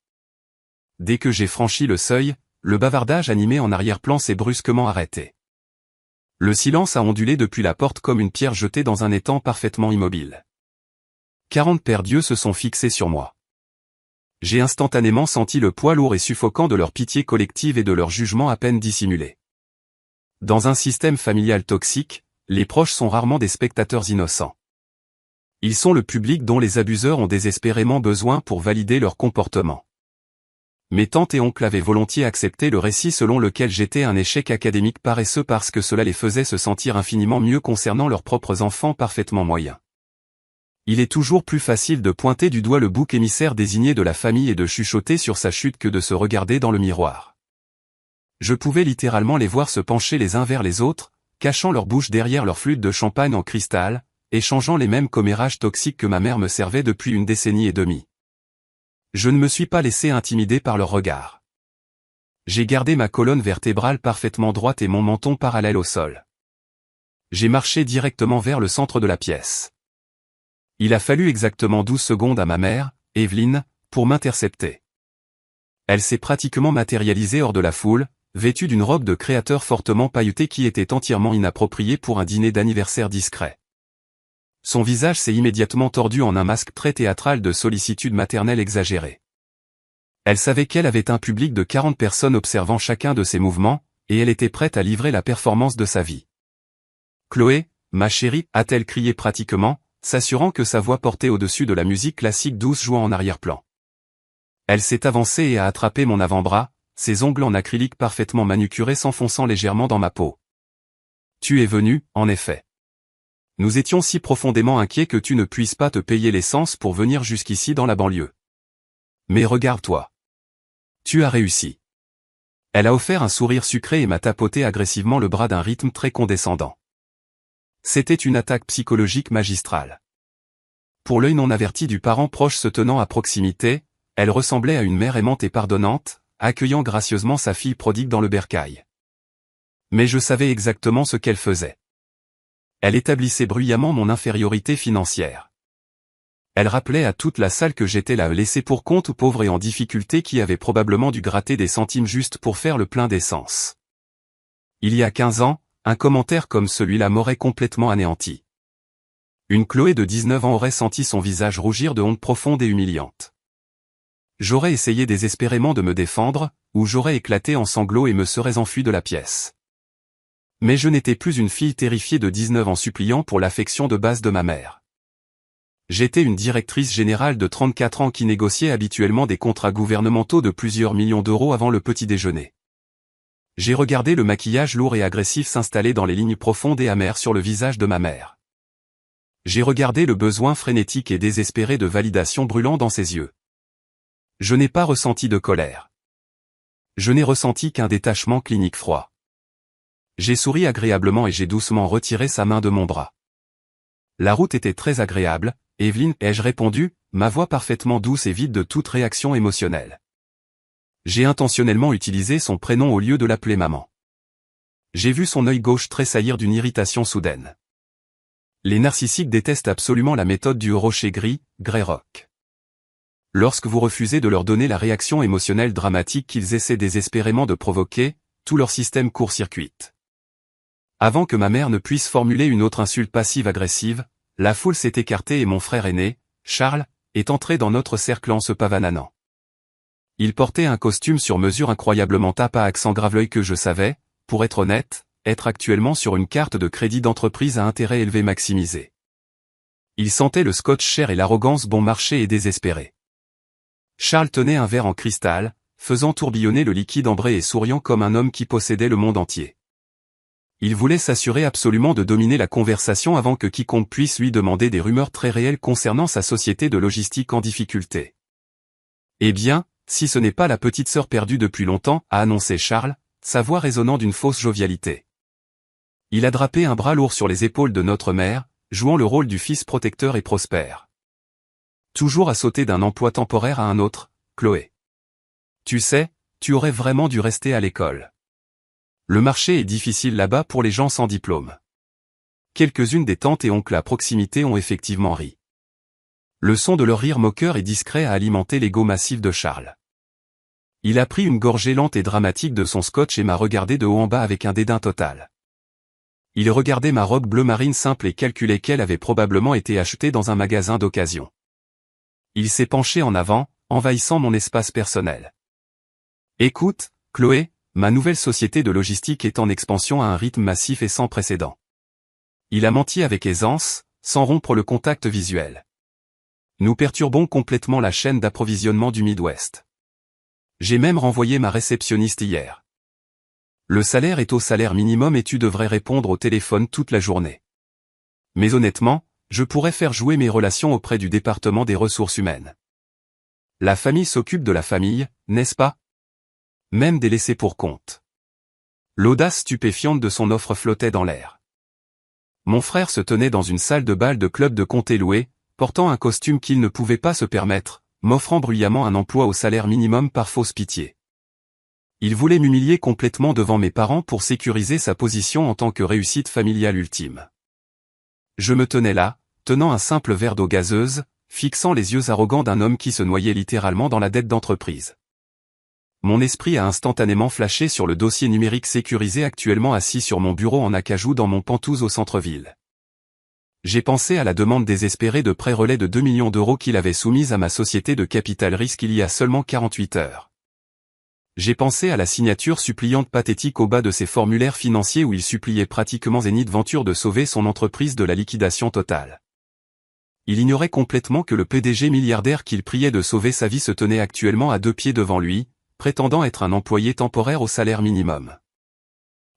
Dès que j'ai franchi le seuil, le bavardage animé en arrière-plan s'est brusquement arrêté. Le silence a ondulé depuis la porte comme une pierre jetée dans un étang parfaitement immobile. 40 paires d'yeux se sont fixés sur moi. J'ai instantanément senti le poids lourd et suffocant de leur pitié collective et de leur jugement à peine dissimulé. Dans un système familial toxique, les proches sont rarement des spectateurs innocents. Ils sont le public dont les abuseurs ont désespérément besoin pour valider leur comportement. Mes tantes et oncles avaient volontiers accepté le récit selon lequel j'étais un échec académique paresseux parce que cela les faisait se sentir infiniment mieux concernant leurs propres enfants parfaitement moyens. Il est toujours plus facile de pointer du doigt le bouc émissaire désigné de la famille et de chuchoter sur sa chute que de se regarder dans le miroir. Je pouvais littéralement les voir se pencher les uns vers les autres, cachant leur bouche derrière leur flûte de champagne en cristal, échangeant les mêmes commérages toxiques que ma mère me servait depuis une décennie et demie. Je ne me suis pas laissé intimider par leur regard. J'ai gardé ma colonne vertébrale parfaitement droite et mon menton parallèle au sol. J'ai marché directement vers le centre de la pièce. Il a fallu exactement 12 secondes à ma mère, Evelyne, pour m'intercepter. Elle s'est pratiquement matérialisée hors de la foule, vêtue d'une robe de créateur fortement pailletée qui était entièrement inappropriée pour un dîner d'anniversaire discret. Son visage s'est immédiatement tordu en un masque très théâtral de sollicitude maternelle exagérée. Elle savait qu'elle avait un public de 40 personnes observant chacun de ses mouvements, et elle était prête à livrer la performance de sa vie. « Chloé, ma chérie » a-t-elle crié pratiquement, s'assurant que sa voix portait au-dessus de la musique classique douce jouant en arrière-plan. Elle s'est avancée et a attrapé mon avant-bras, ses ongles en acrylique parfaitement manucurés s'enfonçant légèrement dans ma peau. « Tu es venu, en effet. Nous étions si profondément inquiets que tu ne puisses pas te payer l'essence pour venir jusqu'ici dans la banlieue. Mais regarde-toi. Tu as réussi. » Elle a offert un sourire sucré et m'a tapoté agressivement le bras d'un rythme très condescendant. C'était une attaque psychologique magistrale. Pour l'œil non averti du parent proche se tenant à proximité, elle ressemblait à une mère aimante et pardonnante, accueillant gracieusement sa fille prodigue dans le bercail. Mais je savais exactement ce qu'elle faisait. Elle établissait bruyamment mon infériorité financière. Elle rappelait à toute la salle que j'étais la laissée pour compte pauvre et en difficulté qui avait probablement dû gratter des centimes juste pour faire le plein d'essence. Il y a 15 ans, un commentaire comme celui-là m'aurait complètement anéanti. Une Chloé de 19 ans aurait senti son visage rougir de honte profonde et humiliante. J'aurais essayé désespérément de me défendre, ou j'aurais éclaté en sanglots et me serais enfui de la pièce. Mais je n'étais plus une fille terrifiée de 19 ans suppliant pour l'affection de base de ma mère. J'étais une directrice générale de 34 ans qui négociait habituellement des contrats gouvernementaux de plusieurs millions d'euros avant le petit déjeuner. J'ai regardé le maquillage lourd et agressif s'installer dans les lignes profondes et amères sur le visage de ma mère. J'ai regardé le besoin frénétique et désespéré de validation brûlant dans ses yeux. Je n'ai pas ressenti de colère. Je n'ai ressenti qu'un détachement clinique froid. J'ai souri agréablement et j'ai doucement retiré sa main de mon bras. La route était très agréable, Evelyne, ai-je répondu, ma voix parfaitement douce et vide de toute réaction émotionnelle. J'ai intentionnellement utilisé son prénom au lieu de l'appeler maman. J'ai vu son œil gauche tressaillir d'une irritation soudaine. Les narcissiques détestent absolument la méthode du rocher gris, Greyrock. Lorsque vous refusez de leur donner la réaction émotionnelle dramatique qu'ils essaient désespérément de provoquer, tout leur système court-circuite. Avant que ma mère ne puisse formuler une autre insulte passive-agressive, la foule s'est écartée et mon frère aîné, Charles, est entré dans notre cercle en se pavananant. Il portait un costume sur mesure incroyablement tape à accent grave-l'œil que je savais, pour être honnête, être actuellement sur une carte de crédit d'entreprise à intérêt élevé maximisé. Il sentait le scotch cher et l'arrogance bon marché et désespéré. Charles tenait un verre en cristal, faisant tourbillonner le liquide ambré et souriant comme un homme qui possédait le monde entier. Il voulait s'assurer absolument de dominer la conversation avant que quiconque puisse lui demander des rumeurs très réelles concernant sa société de logistique en difficulté. Eh bien, si ce n'est pas la petite sœur perdue depuis longtemps, a annoncé Charles, sa voix résonnant d'une fausse jovialité. Il a drapé un bras lourd sur les épaules de notre mère, jouant le rôle du fils protecteur et prospère. Toujours à sauter d'un emploi temporaire à un autre, Chloé. Tu sais, tu aurais vraiment dû rester à l'école. Le marché est difficile là-bas pour les gens sans diplôme. Quelques-unes des tantes et oncles à proximité ont effectivement ri. Le son de leur rire moqueur et discret a alimenté l'ego massif de Charles. Il a pris une gorgée lente et dramatique de son scotch et m'a regardé de haut en bas avec un dédain total. Il regardait ma robe bleu marine simple et calculait qu'elle avait probablement été achetée dans un magasin d'occasion. Il s'est penché en avant, envahissant mon espace personnel. Écoute, Chloé, ma nouvelle société de logistique est en expansion à un rythme massif et sans précédent. Il a menti avec aisance, sans rompre le contact visuel. Nous perturbons complètement la chaîne d'approvisionnement du Midwest. J'ai même renvoyé ma réceptionniste hier. Le salaire est au salaire minimum et tu devrais répondre au téléphone toute la journée. Mais honnêtement, je pourrais faire jouer mes relations auprès du département des ressources humaines. La famille s'occupe de la famille, n'est-ce pas? Même des laissés pour compte. L'audace stupéfiante de son offre flottait dans l'air. Mon frère se tenait dans une salle de bal de club de comté loué, portant un costume qu'il ne pouvait pas se permettre, m'offrant bruyamment un emploi au salaire minimum par fausse pitié. Il voulait m'humilier complètement devant mes parents pour sécuriser sa position en tant que réussite familiale ultime. Je me tenais là, tenant un simple verre d'eau gazeuse, fixant les yeux arrogants d'un homme qui se noyait littéralement dans la dette d'entreprise. Mon esprit a instantanément flashé sur le dossier numérique sécurisé actuellement assis sur mon bureau en acajou dans mon Penthouse au centre-ville. J'ai pensé à la demande désespérée de prêt relais de 2 millions d'euros qu'il avait soumise à ma société de capital risque il y a seulement 48 heures. J'ai pensé à la signature suppliante pathétique au bas de ses formulaires financiers où il suppliait pratiquement Zénith Venture de sauver son entreprise de la liquidation totale. Il ignorait complètement que le PDG milliardaire qu'il priait de sauver sa vie se tenait actuellement à 2 pieds devant lui, prétendant être un employé temporaire au salaire minimum.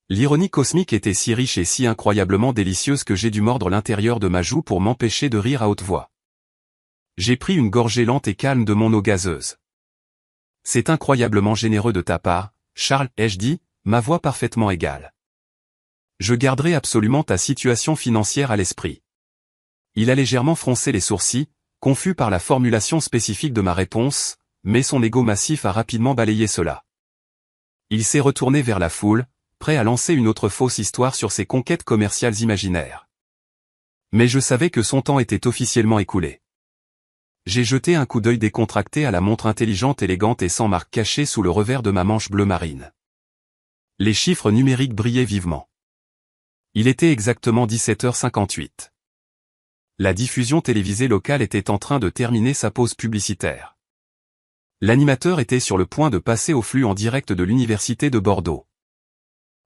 L'ironie cosmique était si riche et si incroyablement délicieuse que j'ai dû mordre l'intérieur de ma joue pour m'empêcher de rire à haute voix. J'ai pris une gorgée lente et calme de mon eau gazeuse. C'est incroyablement généreux de ta part, Charles, ai-je dit, ma voix parfaitement égale. Je garderai absolument ta situation financière à l'esprit. Il a légèrement froncé les sourcils, confus par la formulation spécifique de ma réponse, mais son ego massif a rapidement balayé cela. Il s'est retourné vers la foule, prêt à lancer une autre fausse histoire sur ses conquêtes commerciales imaginaires. Mais je savais que son temps était officiellement écoulé. J'ai jeté un coup d'œil décontracté à la montre intelligente, élégante et sans marque cachée sous le revers de ma manche bleu marine. Les chiffres numériques brillaient vivement. Il était exactement 17h58. La diffusion télévisée locale était en train de terminer sa pause publicitaire. L'animateur était sur le point de passer au flux en direct de l'Université de Bordeaux.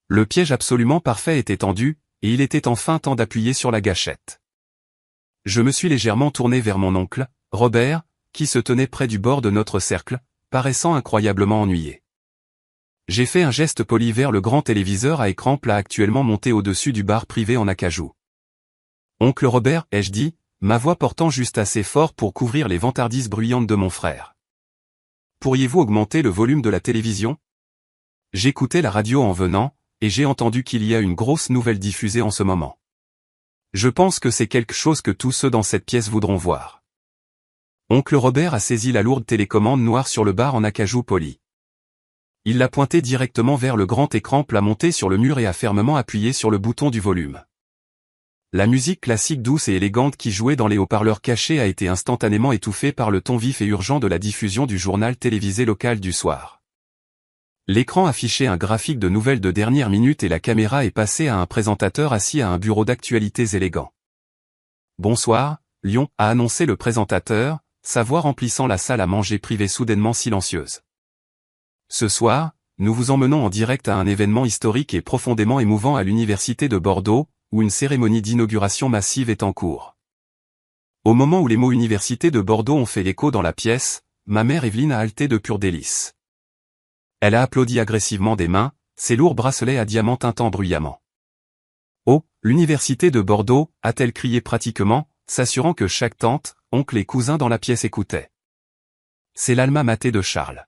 Le piège absolument parfait était tendu, et il était enfin temps d'appuyer sur la gâchette. Je me suis légèrement tourné vers mon oncle, Robert, qui se tenait près du bord de notre cercle, paraissant incroyablement ennuyé. J'ai fait un geste poli vers le grand téléviseur à écran plat actuellement monté au-dessus du bar privé en acajou. Oncle Robert, ai-je dit, ma voix portant juste assez fort pour couvrir les vantardises bruyantes de mon frère. Pourriez-vous augmenter le volume de la télévision? J'écoutais la radio en venant, et j'ai entendu qu'il y a une grosse nouvelle diffusée en ce moment. Je pense que c'est quelque chose que tous ceux dans cette pièce voudront voir. Oncle Robert a saisi la lourde télécommande noire sur le bar en acajou poli. Il l'a pointée directement vers le grand écran plat monté sur le mur et a fermement appuyé sur le bouton du volume. La musique classique douce et élégante qui jouait dans les haut-parleurs cachés a été instantanément étouffée par le ton vif et urgent de la diffusion du journal télévisé local du soir. L'écran affichait un graphique de nouvelles de dernière minute et la caméra est passée à un présentateur assis à un bureau d'actualités élégant. « Bonsoir, Lyon », a annoncé le présentateur, sa voix remplissant la salle à manger privée soudainement silencieuse. « Ce soir, nous vous emmenons en direct à un événement historique et profondément émouvant à l'Université de Bordeaux, où une cérémonie d'inauguration massive est en cours. » Au moment où les mots « Université de Bordeaux » ont fait l'écho dans la pièce, ma mère Evelyne a halté de pur délice. Elle a applaudi agressivement des mains, ses lourds bracelets à diamants tintant bruyamment. « Oh, l'Université de Bordeaux » a-t-elle crié pratiquement, s'assurant que chaque tante, oncle et cousin dans la pièce écoutaient. C'est l'alma mater de Charles.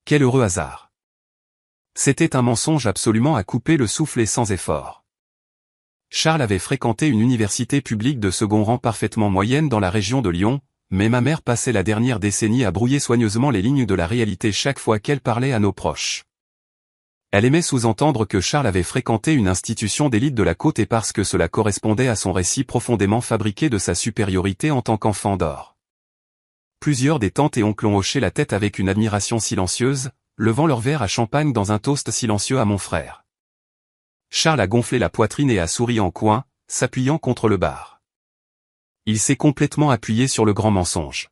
Quel heureux hasard. C'était un mensonge absolument à couper le souffle et sans effort. Charles avait fréquenté une université publique de second rang parfaitement moyenne dans la région de Lyon, mais ma mère passait la dernière décennie à brouiller soigneusement les lignes de la réalité chaque fois qu'elle parlait à nos proches. Elle aimait sous-entendre que Charles avait fréquenté une institution d'élite de la côte et parce que cela correspondait à son récit profondément fabriqué de sa supériorité en tant qu'enfant d'or. Plusieurs des tantes et oncles ont hoché la tête avec une admiration silencieuse, levant leur verre à champagne dans un toast silencieux à mon frère. Charles a gonflé la poitrine et a souri en coin, s'appuyant contre le bar. Il s'est complètement appuyé sur le grand mensonge.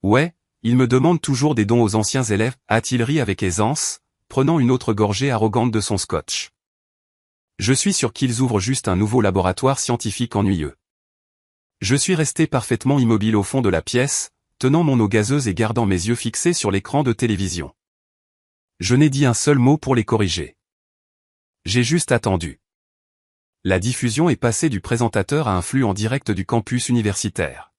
Ouais, il me demande toujours des dons aux anciens élèves, a-t-il ri avec aisance, prenant une autre gorgée arrogante de son scotch. Je suis sûr qu'ils ouvrent juste un nouveau laboratoire scientifique ennuyeux. Je suis resté parfaitement immobile au fond de la pièce, tenant mon eau gazeuse et gardant mes yeux fixés sur l'écran de télévision. Je n'ai dit un seul mot pour les corriger. J'ai juste attendu. La diffusion est passée du présentateur à un flux en direct du campus universitaire.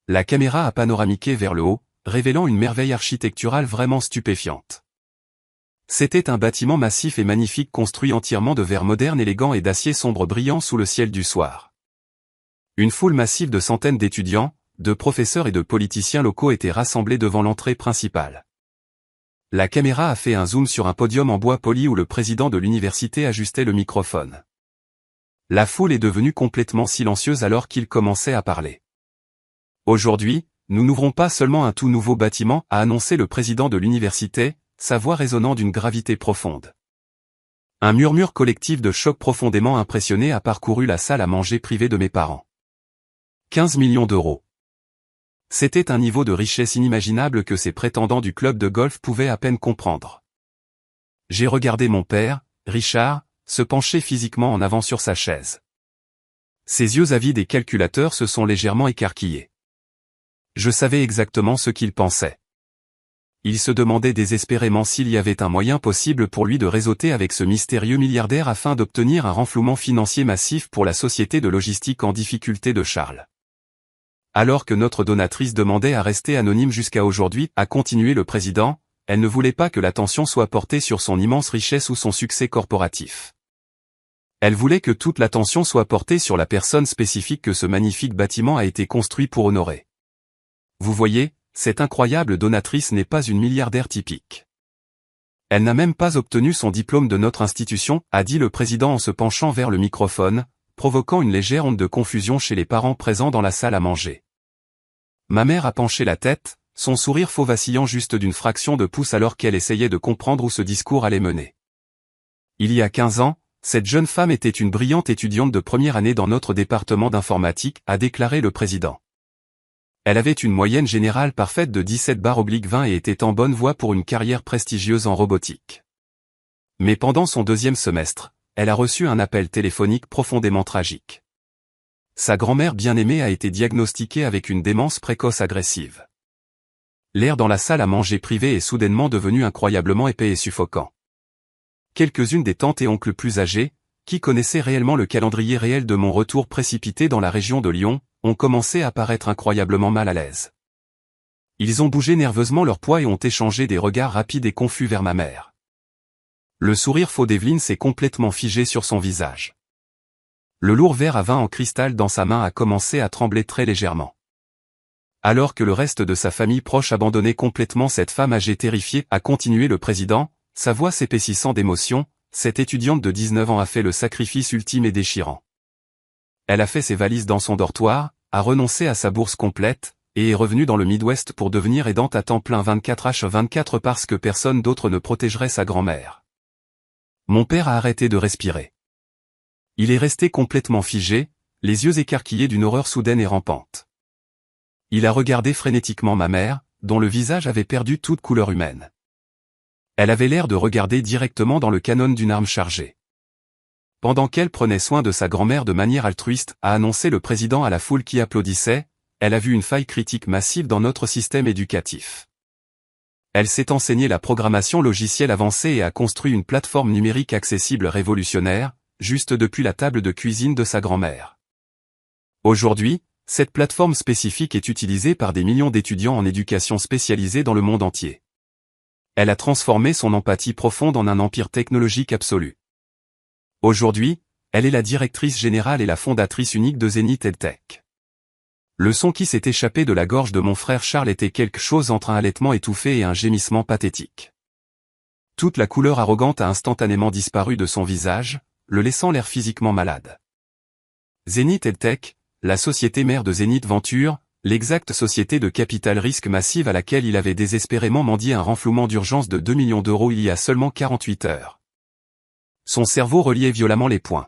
La caméra a panoramiqué vers le haut, révélant une merveille architecturale vraiment stupéfiante. C'était un bâtiment massif et magnifique construit entièrement de verre moderne élégant et d'acier sombre brillant sous le ciel du soir. Une foule massive de centaines d'étudiants, de professeurs et de politiciens locaux étaient rassemblés devant l'entrée principale. La caméra a fait un zoom sur un podium en bois poli où le président de l'université ajustait le microphone. La foule est devenue complètement silencieuse alors qu'il commençait à parler. Aujourd'hui, nous n'ouvrons pas seulement un tout nouveau bâtiment, a annoncé le président de l'université, sa voix résonnant d'une gravité profonde. Un murmure collectif de choc profondément impressionné a parcouru la salle à manger privée de mes parents. 15 millions d'euros. C'était un niveau de richesse inimaginable que ces prétendants du club de golf pouvaient à peine comprendre. J'ai regardé mon père, Richard, se pencher physiquement en avant sur sa chaise. Ses yeux avides et calculateurs se sont légèrement écarquillés. Je savais exactement ce qu'il pensait. Il se demandait désespérément s'il y avait un moyen possible pour lui de réseauter avec ce mystérieux milliardaire afin d'obtenir un renflouement financier massif pour la société de logistique en difficulté de Charles. Alors que notre donatrice demandait à rester anonyme jusqu'à aujourd'hui, a continué le président, elle ne voulait pas que l'attention soit portée sur son immense richesse ou son succès corporatif. Elle voulait que toute l'attention soit portée sur la personne spécifique que ce magnifique bâtiment a été construit pour honorer. Vous voyez, cette incroyable donatrice n'est pas une milliardaire typique. Elle n'a même pas obtenu son diplôme de notre institution, a dit le président en se penchant vers le microphone, provoquant une légère onde de confusion chez les parents présents dans la salle à manger. Ma mère a penché la tête, son sourire faux vacillant juste d'une fraction de pouce alors qu'elle essayait de comprendre où ce discours allait mener. Il y a 15 ans, cette jeune femme était une brillante étudiante de première année dans notre département d'informatique, a déclaré le président. Elle avait une moyenne générale parfaite de 17/20 et était en bonne voie pour une carrière prestigieuse en robotique. Mais pendant son deuxième semestre, elle a reçu un appel téléphonique profondément tragique. Sa grand-mère bien-aimée a été diagnostiquée avec une démence précoce agressive. L'air dans la salle à manger privée est soudainement devenu incroyablement épais et suffocant. Quelques-unes des tantes et oncles plus âgés, qui connaissaient réellement le calendrier réel de mon retour précipité dans la région de Lyon, ont commencé à paraître incroyablement mal à l'aise. Ils ont bougé nerveusement leur poids et ont échangé des regards rapides et confus vers ma mère. Le sourire faux d'Evelyne s'est complètement figé sur son visage. Le lourd verre à vin en cristal dans sa main a commencé à trembler très légèrement. Alors que le reste de sa famille proche abandonnait complètement cette femme âgée terrifiée, a continué le président, sa voix s'épaississant d'émotion, cette étudiante de 19 ans a fait le sacrifice ultime et déchirant. Elle a fait ses valises dans son dortoir, a renoncé à sa bourse complète, et est revenue dans le Midwest pour devenir aidante à temps plein 24h24 parce que personne d'autre ne protégerait sa grand-mère. Mon père a arrêté de respirer. Il est resté complètement figé, les yeux écarquillés d'une horreur soudaine et rampante. Il a regardé frénétiquement ma mère, dont le visage avait perdu toute couleur humaine. Elle avait l'air de regarder directement dans le canon d'une arme chargée. Pendant qu'elle prenait soin de sa grand-mère de manière altruiste, a annoncé le président à la foule qui applaudissait, elle a vu une faille critique massive dans notre système éducatif. Elle s'est enseignée la programmation logicielle avancée et a construit une plateforme numérique accessible révolutionnaire, juste depuis la table de cuisine de sa grand-mère. Aujourd'hui, cette plateforme spécifique est utilisée par des millions d'étudiants en éducation spécialisée dans le monde entier. Elle a transformé son empathie profonde en un empire technologique absolu. Aujourd'hui, elle est la directrice générale et la fondatrice unique de Zenith EdTech. Le son qui s'est échappé de la gorge de mon frère Charles était quelque chose entre un halètement étouffé et un gémissement pathétique. Toute la couleur arrogante a instantanément disparu de son visage, le laissant l'air physiquement malade. Zenith EdTech, la société mère de Zenith Venture, l'exacte société de capital risque massive à laquelle il avait désespérément mendié un renflouement d'urgence de 2 millions d'euros il y a seulement 48 heures. Son cerveau reliait violemment les poings.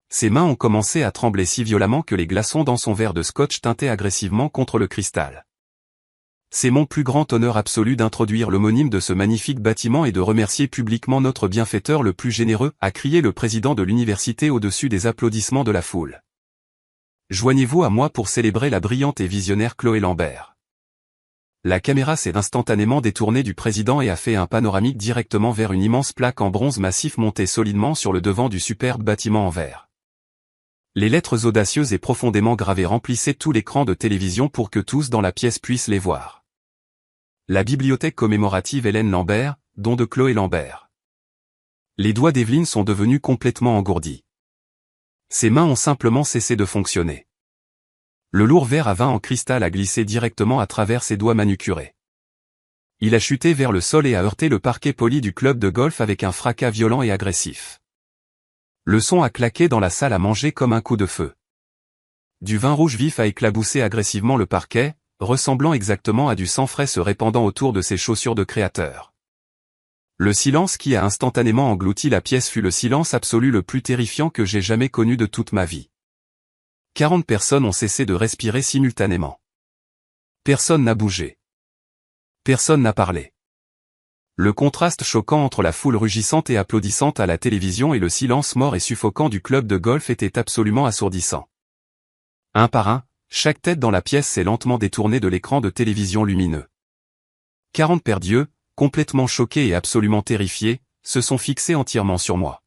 Ses mains ont commencé à trembler si violemment que les glaçons dans son verre de scotch tintaient agressivement contre le cristal. C'est mon plus grand honneur absolu d'introduire l'homonyme de ce magnifique bâtiment et de remercier publiquement notre bienfaiteur le plus généreux, a crié le président de l'université au-dessus des applaudissements de la foule. Joignez-vous à moi pour célébrer la brillante et visionnaire Chloé Lambert. La caméra s'est instantanément détournée du président et a fait un panoramique directement vers une immense plaque en bronze massif montée solidement sur le devant du superbe bâtiment en verre. Les lettres audacieuses et profondément gravées remplissaient tout l'écran de télévision pour que tous dans la pièce puissent les voir. La bibliothèque commémorative Hélène Lambert, don de Chloé Lambert. Les doigts d'Evelyne sont devenus complètement engourdis. Ses mains ont simplement cessé de fonctionner. Le lourd verre à vin en cristal a glissé directement à travers ses doigts manucurés. Il a chuté vers le sol et a heurté le parquet poli du club de golf avec un fracas violent et agressif. Le son a claqué dans la salle à manger comme un coup de feu. Du vin rouge vif a éclaboussé agressivement le parquet, ressemblant exactement à du sang frais se répandant autour de ses chaussures de créateur. Le silence qui a instantanément englouti la pièce fut le silence absolu le plus terrifiant que j'ai jamais connu de toute ma vie. 40 personnes ont cessé de respirer simultanément. Personne n'a bougé. Personne n'a parlé. Le contraste choquant entre la foule rugissante et applaudissante à la télévision et le silence mort et suffocant du club de golf était absolument assourdissant. Un par un, chaque tête dans la pièce s'est lentement détournée de l'écran de télévision lumineux. 40 paires d'yeux, complètement choqués et absolument terrifiés, se sont fixés entièrement sur moi.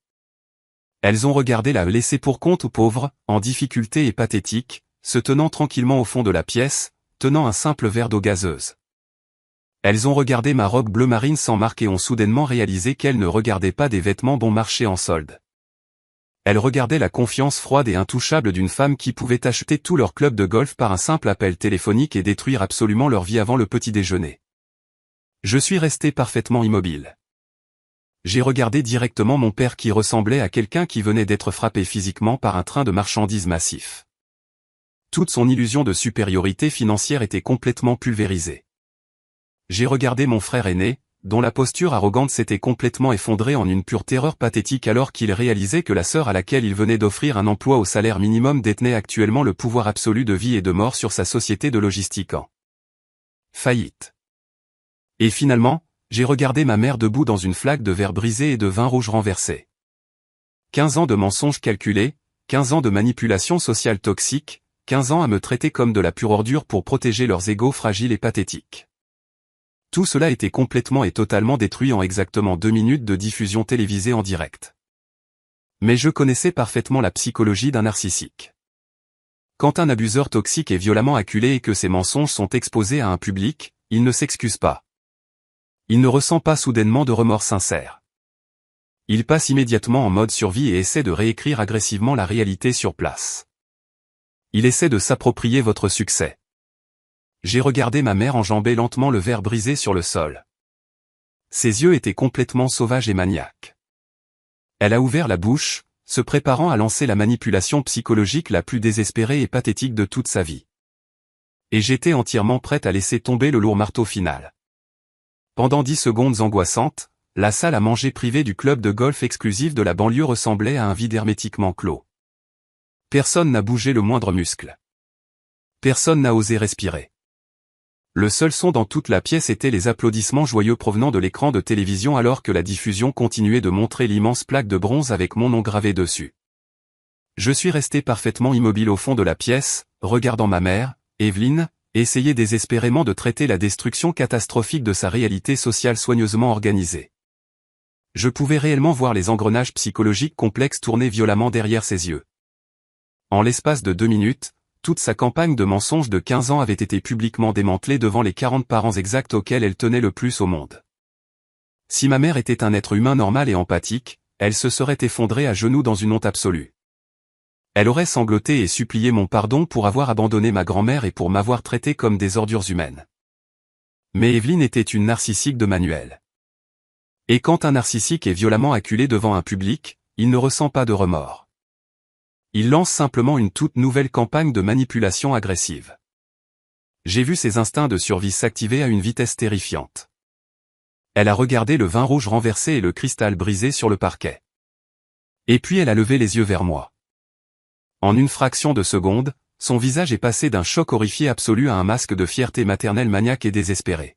Elles ont regardé la laissée pour compte pauvre, en difficulté et pathétique, se tenant tranquillement au fond de la pièce, tenant un simple verre d'eau gazeuse. Elles ont regardé ma robe bleu marine sans marque et ont soudainement réalisé qu'elles ne regardaient pas des vêtements bon marché en solde. Elles regardaient la confiance froide et intouchable d'une femme qui pouvait acheter tout leur club de golf par un simple appel téléphonique et détruire absolument leur vie avant le petit déjeuner. Je suis resté parfaitement immobile. J'ai regardé directement mon père qui ressemblait à quelqu'un qui venait d'être frappé physiquement par un train de marchandises massif. Toute son illusion de supériorité financière était complètement pulvérisée. J'ai regardé mon frère aîné, dont la posture arrogante s'était complètement effondrée en une pure terreur pathétique alors qu'il réalisait que la sœur à laquelle il venait d'offrir un emploi au salaire minimum détenait actuellement le pouvoir absolu de vie et de mort sur sa société de logistique en faillite. Et finalement, j'ai regardé ma mère debout dans une flaque de verre brisé et de vin rouge renversé. 15 ans de mensonges calculés, 15 ans de manipulation sociale toxique, 15 ans à me traiter comme de la pure ordure pour protéger leurs égos fragiles et pathétiques. Tout cela était complètement et totalement détruit en exactement 2 minutes de diffusion télévisée en direct. Mais je connaissais parfaitement la psychologie d'un narcissique. Quand un abuseur toxique est violemment acculé et que ses mensonges sont exposés à un public, il ne s'excuse pas. Il ne ressent pas soudainement de remords sincères. Il passe immédiatement en mode survie et essaie de réécrire agressivement la réalité sur place. Il essaie de s'approprier votre succès. J'ai regardé ma mère enjamber lentement le verre brisé sur le sol. Ses yeux étaient complètement sauvages et maniaques. Elle a ouvert la bouche, se préparant à lancer la manipulation psychologique la plus désespérée et pathétique de toute sa vie. Et j'étais entièrement prête à laisser tomber le lourd marteau final. Pendant 10 secondes angoissantes, la salle à manger privée du club de golf exclusif de la banlieue ressemblait à un vide hermétiquement clos. Personne n'a bougé le moindre muscle. Personne n'a osé respirer. Le seul son dans toute la pièce était les applaudissements joyeux provenant de l'écran de télévision alors que la diffusion continuait de montrer l'immense plaque de bronze avec mon nom gravé dessus. Je suis resté parfaitement immobile au fond de la pièce, regardant ma mère, Evelyne, essayer désespérément de traiter la destruction catastrophique de sa réalité sociale soigneusement organisée. Je pouvais réellement voir les engrenages psychologiques complexes tourner violemment derrière ses yeux. En l'espace de 2 minutes, toute sa campagne de mensonges de 15 ans avait été publiquement démantelée devant les 40 parents exacts auxquels elle tenait le plus au monde. Si ma mère était un être humain normal et empathique, elle se serait effondrée à genoux dans une honte absolue. Elle aurait sangloté et supplié mon pardon pour avoir abandonné ma grand-mère et pour m'avoir traité comme des ordures humaines. Mais Evelyne était une narcissique de manuel. Et quand un narcissique est violemment acculé devant un public, il ne ressent pas de remords. Il lance simplement une toute nouvelle campagne de manipulation agressive. J'ai vu ses instincts de survie s'activer à une vitesse terrifiante. Elle a regardé le vin rouge renversé et le cristal brisé sur le parquet. Et puis elle a levé les yeux vers moi. En une fraction de seconde, son visage est passé d'un choc horrifié absolu à un masque de fierté maternelle maniaque et désespérée.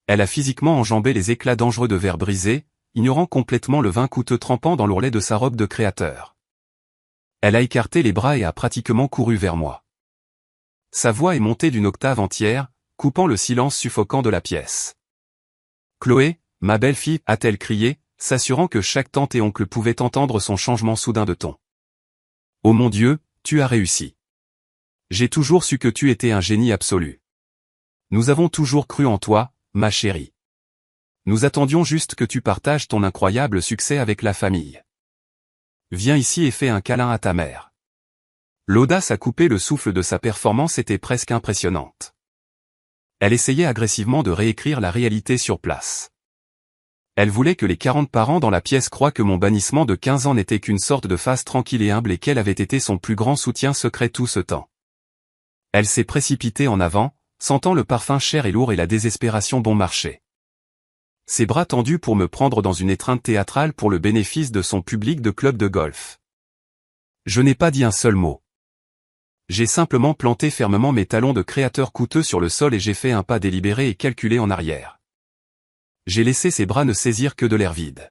Elle a physiquement enjambé les éclats dangereux de verre brisé, ignorant complètement le vin coûteux trempant dans l'ourlet de sa robe de créateur. Elle a écarté les bras et a pratiquement couru vers moi. Sa voix est montée d'une octave entière, coupant le silence suffocant de la pièce. « Chloé, ma belle-fille » a-t-elle crié, s'assurant que chaque tante et oncle pouvaient entendre son changement soudain de ton. « Oh mon Dieu, tu as réussi. J'ai toujours su que tu étais un génie absolu. Nous avons toujours cru en toi, ma chérie. Nous attendions juste que tu partages ton incroyable succès avec la famille. Viens ici et fais un câlin à ta mère. » L'audace à couper le souffle de sa performance était presque impressionnante. Elle essayait agressivement de réécrire la réalité sur place. Elle voulait que les 40 parents dans la pièce croient que mon bannissement de 15 ans n'était qu'une sorte de phase tranquille et humble et qu'elle avait été son plus grand soutien secret tout ce temps. Elle s'est précipitée en avant, sentant le parfum cher et lourd et la désespération bon marché. Ses bras tendus pour me prendre dans une étreinte théâtrale pour le bénéfice de son public de club de golf. Je n'ai pas dit un seul mot. J'ai simplement planté fermement mes talons de créateur coûteux sur le sol et j'ai fait un pas délibéré et calculé en arrière. J'ai laissé ses bras ne saisir que de l'air vide.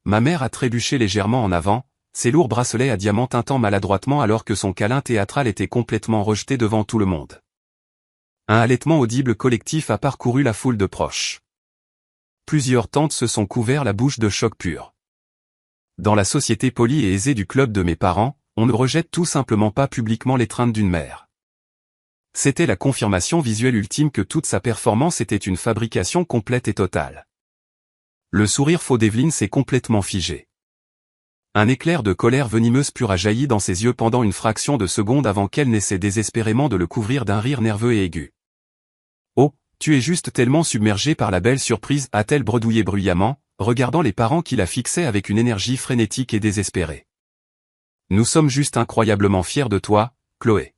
Ma mère a trébuché légèrement en avant, ses lourds bracelets à diamants tintant maladroitement alors que son câlin théâtral était complètement rejeté devant tout le monde. Un halètement audible collectif a parcouru la foule de proches. Plusieurs tantes se sont couverts la bouche de choc pur. Dans la société polie et aisée du club de mes parents, on ne rejette tout simplement pas publiquement l'étreinte d'une mère. C'était la confirmation visuelle ultime que toute sa performance était une fabrication complète et totale. Le sourire faux d'Evelyne s'est complètement figé. Un éclair de colère venimeuse pure a jailli dans ses yeux pendant une fraction de seconde avant qu'elle n'essaie désespérément de le couvrir d'un rire nerveux et aigu. « Oh, tu es juste tellement submergé par la belle surprise » a-t-elle bredouillé bruyamment, regardant les parents qui la fixaient avec une énergie frénétique et désespérée. « Nous sommes juste incroyablement fiers de toi, Chloé. »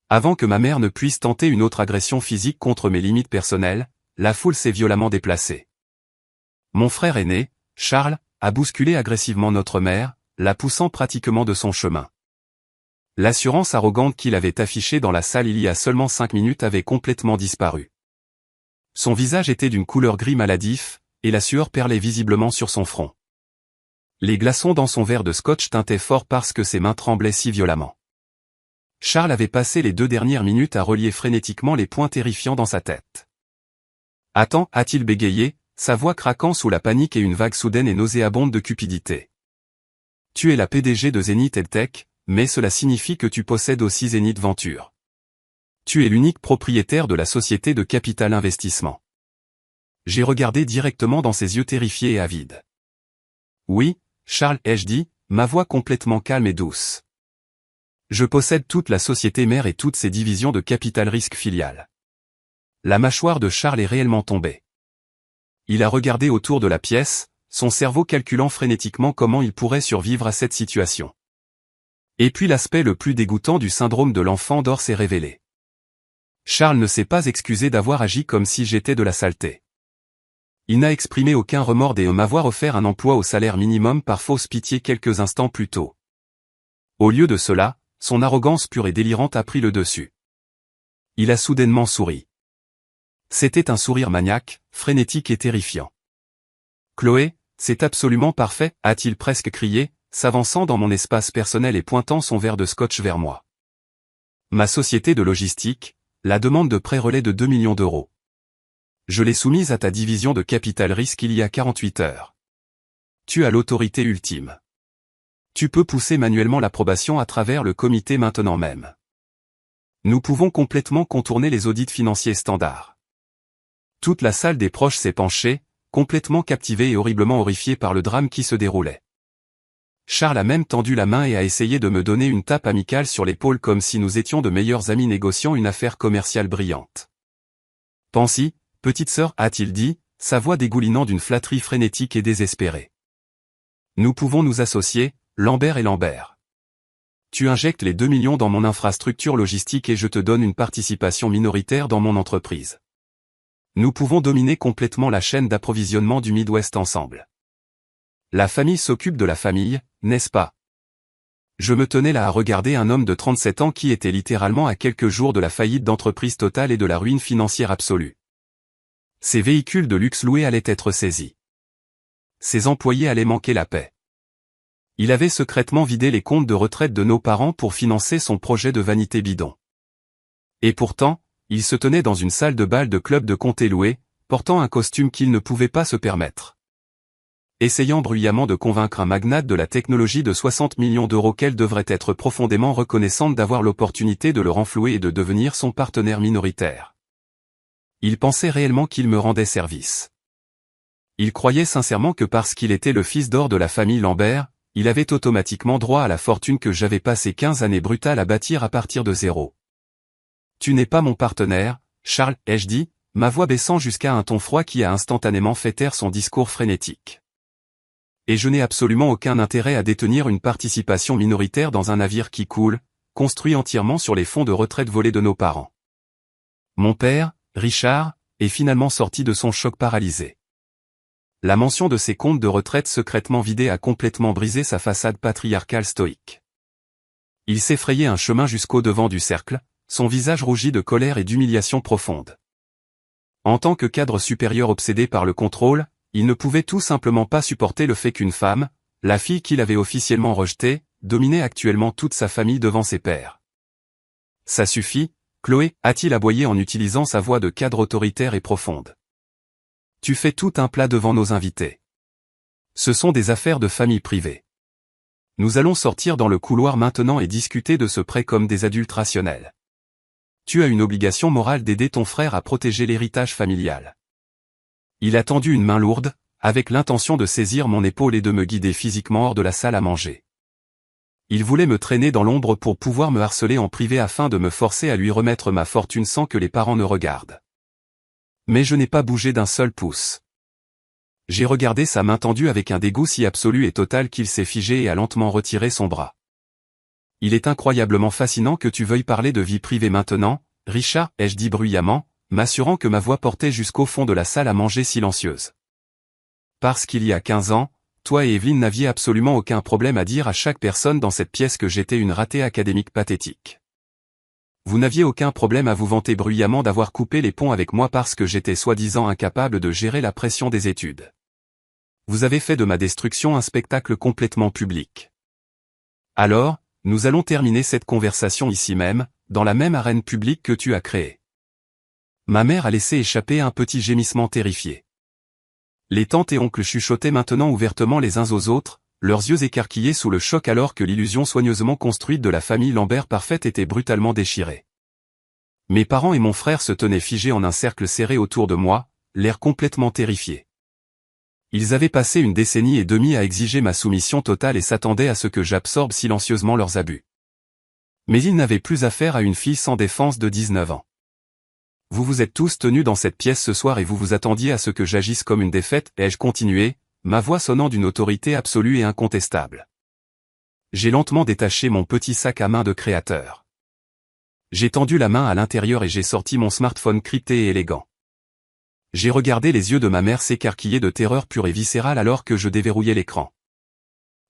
Avant que ma mère ne puisse tenter une autre agression physique contre mes limites personnelles, la foule s'est violemment déplacée. Mon frère aîné, Charles, a bousculé agressivement notre mère, la poussant pratiquement de son chemin. L'assurance arrogante qu'il avait affichée dans la salle il y a seulement 5 minutes avait complètement disparu. Son visage était d'une couleur gris maladif, et la sueur perlait visiblement sur son front. Les glaçons dans son verre de scotch tintaient fort parce que ses mains tremblaient si violemment. Charles avait passé les 2 dernières minutes à relier frénétiquement les points terrifiants dans sa tête. « Attends » a-t-il bégayé, sa voix craquant sous la panique et une vague soudaine et nauséabonde de cupidité. « Tu es la PDG de Zenith EdTech, mais cela signifie que tu possèdes aussi Zenith Venture. Tu es l'unique propriétaire de la société de capital investissement. » J'ai regardé directement dans ses yeux terrifiés et avides. « Oui, Charles, ai-je dit, ma voix complètement calme et douce. Je possède toute la société mère et toutes ses divisions de capital risque filiales. » La mâchoire de Charles est réellement tombée. Il a regardé autour de la pièce, son cerveau calculant frénétiquement comment il pourrait survivre à cette situation. Et puis l'aspect le plus dégoûtant du syndrome de l'enfant d'or s'est révélé. Charles ne s'est pas excusé d'avoir agi comme si j'étais de la saleté. Il n'a exprimé aucun remords de m'avoir offert un emploi au salaire minimum par fausse pitié quelques instants plus tôt. Au lieu de cela, son arrogance pure et délirante a pris le dessus. Il a soudainement souri. C'était un sourire maniaque, frénétique et terrifiant. « Chloé, c'est absolument parfait », a-t-il presque crié, s'avançant dans mon espace personnel et pointant son verre de scotch vers moi. Ma société de logistique, la demande de prêt relais de 2 millions d'euros. Je l'ai soumise à ta division de capital risque il y a 48 heures. Tu as l'autorité ultime. Tu peux pousser manuellement l'approbation à travers le comité maintenant même. Nous pouvons complètement contourner les audits financiers standards. Toute la salle des proches s'est penchée, complètement captivée et horriblement horrifiée par le drame qui se déroulait. Charles a même tendu la main et a essayé de me donner une tape amicale sur l'épaule comme si nous étions de meilleurs amis négociant une affaire commerciale brillante. « Pense-y, petite sœur », a-t-il dit, sa voix dégoulinant d'une flatterie frénétique et désespérée. « Nous pouvons nous associer, Lambert et Lambert. Tu injectes les 2 millions dans mon infrastructure logistique et je te donne une participation minoritaire dans mon entreprise. Nous pouvons dominer complètement la chaîne d'approvisionnement du Midwest ensemble. La famille s'occupe de la famille, n'est-ce pas? Je me tenais là à regarder un homme de 37 ans qui était littéralement à quelques jours de la faillite d'entreprise totale et de la ruine financière absolue. Ses véhicules de luxe loués allaient être saisis. Ses employés allaient manquer la paix. Il avait secrètement vidé les comptes de retraite de nos parents pour financer son projet de vanité bidon. Et pourtant, il se tenait dans une salle de bal de club de comté loué, portant un costume qu'il ne pouvait pas se permettre. Essayant bruyamment de convaincre un magnate de la technologie de 60 millions d'euros qu'elle devrait être profondément reconnaissante d'avoir l'opportunité de le renflouer et de devenir son partenaire minoritaire. Il pensait réellement qu'il me rendait service. Il croyait sincèrement que parce qu'il était le fils d'or de la famille Lambert, il avait automatiquement droit à la fortune que j'avais passé 15 années brutales à bâtir à partir de zéro. « Tu n'es pas mon partenaire, Charles », ai-je dit, ma voix baissant jusqu'à un ton froid qui a instantanément fait taire son discours frénétique. Et je n'ai absolument aucun intérêt à détenir une participation minoritaire dans un navire qui coule, construit entièrement sur les fonds de retraite volés de nos parents. Mon père, Richard, est finalement sorti de son choc paralysé. La mention de ses comptes de retraite secrètement vidés a complètement brisé sa façade patriarcale stoïque. Il s'est frayé un chemin jusqu'au devant du cercle, son visage rougi de colère et d'humiliation profonde. En tant que cadre supérieur obsédé par le contrôle, il ne pouvait tout simplement pas supporter le fait qu'une femme, la fille qu'il avait officiellement rejetée, dominait actuellement toute sa famille devant ses pairs. « Ça suffit, Chloé », a-t-il aboyé en utilisant sa voix de cadre autoritaire et profonde. « Tu fais tout un plat devant nos invités. Ce sont des affaires de famille privée. Nous allons sortir dans le couloir maintenant et discuter de ce prêt comme des adultes rationnels. Tu as une obligation morale d'aider ton frère à protéger l'héritage familial. » Il a tendu une main lourde, avec l'intention de saisir mon épaule et de me guider physiquement hors de la salle à manger. Il voulait me traîner dans l'ombre pour pouvoir me harceler en privé afin de me forcer à lui remettre ma fortune sans que les parents ne regardent. Mais je n'ai pas bougé d'un seul pouce. J'ai regardé sa main tendue avec un dégoût si absolu et total qu'il s'est figé et a lentement retiré son bras. « Il est incroyablement fascinant que tu veuilles parler de vie privée maintenant, Richard », ai-je dit bruyamment, m'assurant que ma voix portait jusqu'au fond de la salle à manger silencieuse. Parce qu'il y a 15 ans, toi et Evelyne n'aviez absolument aucun problème à dire à chaque personne dans cette pièce que j'étais une ratée académique pathétique. Vous n'aviez aucun problème à vous vanter bruyamment d'avoir coupé les ponts avec moi parce que j'étais soi-disant incapable de gérer la pression des études. Vous avez fait de ma destruction un spectacle complètement public. Alors, nous allons terminer cette conversation ici même, dans la même arène publique que tu as créée. Ma mère a laissé échapper un petit gémissement terrifié. Les tantes et oncles chuchotaient maintenant ouvertement les uns aux autres, leurs yeux écarquillés sous le choc alors que l'illusion soigneusement construite de la famille Lambert parfaite était brutalement déchirée. Mes parents et mon frère se tenaient figés en un cercle serré autour de moi, l'air complètement terrifiés. Ils avaient passé une décennie et demie à exiger ma soumission totale et s'attendaient à ce que j'absorbe silencieusement leurs abus. Mais ils n'avaient plus affaire à une fille sans défense de 19 ans. Vous vous êtes tous tenus dans cette pièce ce soir et vous vous attendiez à ce que j'agisse comme une défaite, ai-je continué, ma voix sonnant d'une autorité absolue et incontestable. J'ai lentement détaché mon petit sac à main de créateur. J'ai tendu la main à l'intérieur et j'ai sorti mon smartphone crypté et élégant. J'ai regardé les yeux de ma mère s'écarquiller de terreur pure et viscérale alors que je déverrouillais l'écran.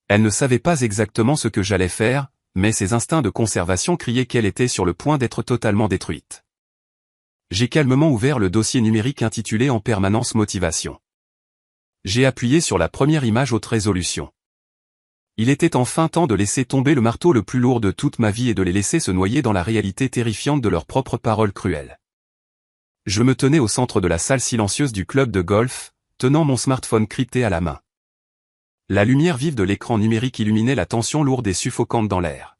Elle ne savait pas exactement ce que j'allais faire, mais ses instincts de conservation criaient qu'elle était sur le point d'être totalement détruite. J'ai calmement ouvert le dossier numérique intitulé en permanence motivation. J'ai appuyé sur la première image haute résolution. Il était enfin temps de laisser tomber le marteau le plus lourd de toute ma vie et de les laisser se noyer dans la réalité terrifiante de leurs propres paroles cruelles. Je me tenais au centre de la salle silencieuse du club de golf, tenant mon smartphone crypté à la main. La lumière vive de l'écran numérique illuminait la tension lourde et suffocante dans l'air.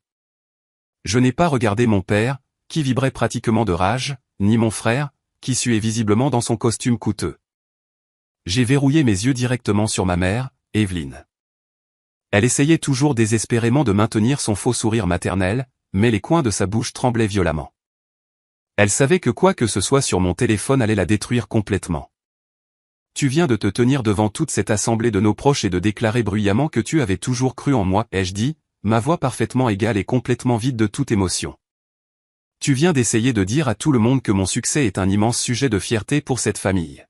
Je n'ai pas regardé mon père, qui vibrait pratiquement de rage, ni mon frère, qui suait visiblement dans son costume coûteux. J'ai verrouillé mes yeux directement sur ma mère, Evelyne. Elle essayait toujours désespérément de maintenir son faux sourire maternel, mais les coins de sa bouche tremblaient violemment. Elle savait que quoi que ce soit sur mon téléphone allait la détruire complètement. Tu viens de te tenir devant toute cette assemblée de nos proches et de déclarer bruyamment que tu avais toujours cru en moi, ai-je dit, ma voix parfaitement égale et complètement vide de toute émotion. Tu viens d'essayer de dire à tout le monde que mon succès est un immense sujet de fierté pour cette famille.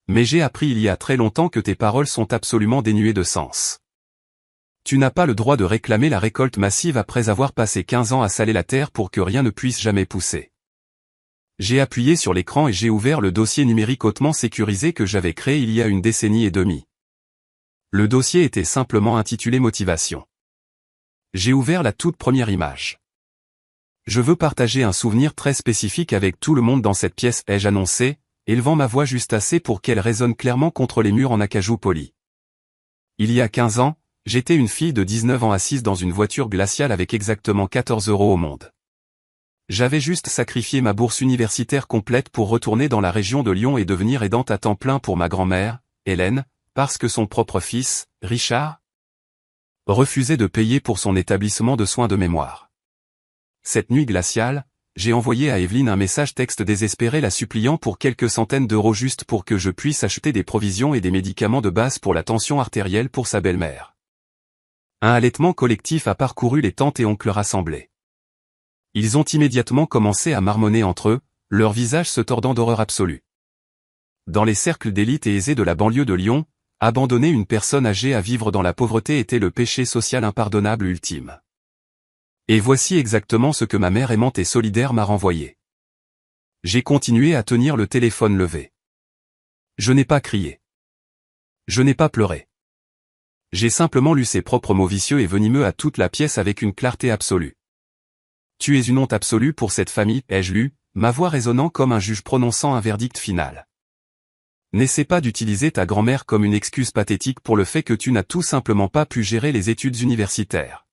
Mais j'ai appris il y a très longtemps que tes paroles sont absolument dénuées de sens. Tu n'as pas le droit de réclamer la récolte massive après avoir passé 15 ans à saler la terre pour que rien ne puisse jamais pousser. J'ai appuyé sur l'écran et j'ai ouvert le dossier numérique hautement sécurisé que j'avais créé il y a une décennie et demie. Le dossier était simplement intitulé Motivation. J'ai ouvert la toute première image. Je veux partager un souvenir très spécifique avec tout le monde dans cette pièce, ai-je annoncé, élevant ma voix juste assez pour qu'elle résonne clairement contre les murs en acajou poli. Il y a 15 ans, j'étais une fille de 19 ans assise dans une voiture glaciale avec exactement 14 € au monde. J'avais juste sacrifié ma bourse universitaire complète pour retourner dans la région de Lyon et devenir aidante à temps plein pour ma grand-mère, Hélène, parce que son propre fils, Richard, refusait de payer pour son établissement de soins de mémoire. Cette nuit glaciale, j'ai envoyé à Evelyne un message texte désespéré la suppliant pour quelques centaines d'euros juste pour que je puisse acheter des provisions et des médicaments de base pour la tension artérielle pour sa belle-mère. Un halètement collectif a parcouru les tantes et oncles rassemblés. Ils ont immédiatement commencé à marmonner entre eux, leurs visages se tordant d'horreur absolue. Dans les cercles d'élite et aisés de la banlieue de Lyon, abandonner une personne âgée à vivre dans la pauvreté était le péché social impardonnable ultime. Et voici exactement ce que ma mère aimante et solidaire m'a renvoyé. J'ai continué à tenir le téléphone levé. Je n'ai pas crié. Je n'ai pas pleuré. J'ai simplement lu ses propres mots vicieux et venimeux à toute la pièce avec une clarté absolue. Tu es une honte absolue pour cette famille, ai-je lu, ma voix résonnant comme un juge prononçant un verdict final. N'essaie pas d'utiliser ta grand-mère comme une excuse pathétique pour le fait que tu n'as tout simplement pas pu gérer les études universitaires.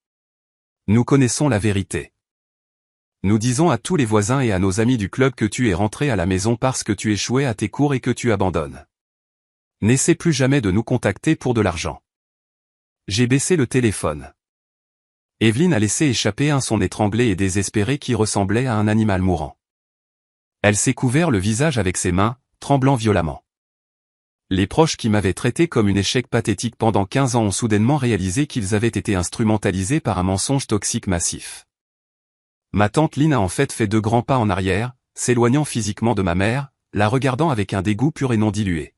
Nous connaissons la vérité. Nous disons à tous les voisins et à nos amis du club que tu es rentré à la maison parce que tu échouais à tes cours et que tu abandonnes. N'essaie plus jamais de nous contacter pour de l'argent. J'ai baissé le téléphone. Evelyne a laissé échapper un son étranglé et désespéré qui ressemblait à un animal mourant. Elle s'est couvert le visage avec ses mains, tremblant violemment. Les proches qui m'avaient traité comme une échec pathétique pendant 15 ans ont soudainement réalisé qu'ils avaient été instrumentalisés par un mensonge toxique massif. Ma tante Lynn a en fait 2 grands pas en arrière, s'éloignant physiquement de ma mère, la regardant avec un dégoût pur et non dilué.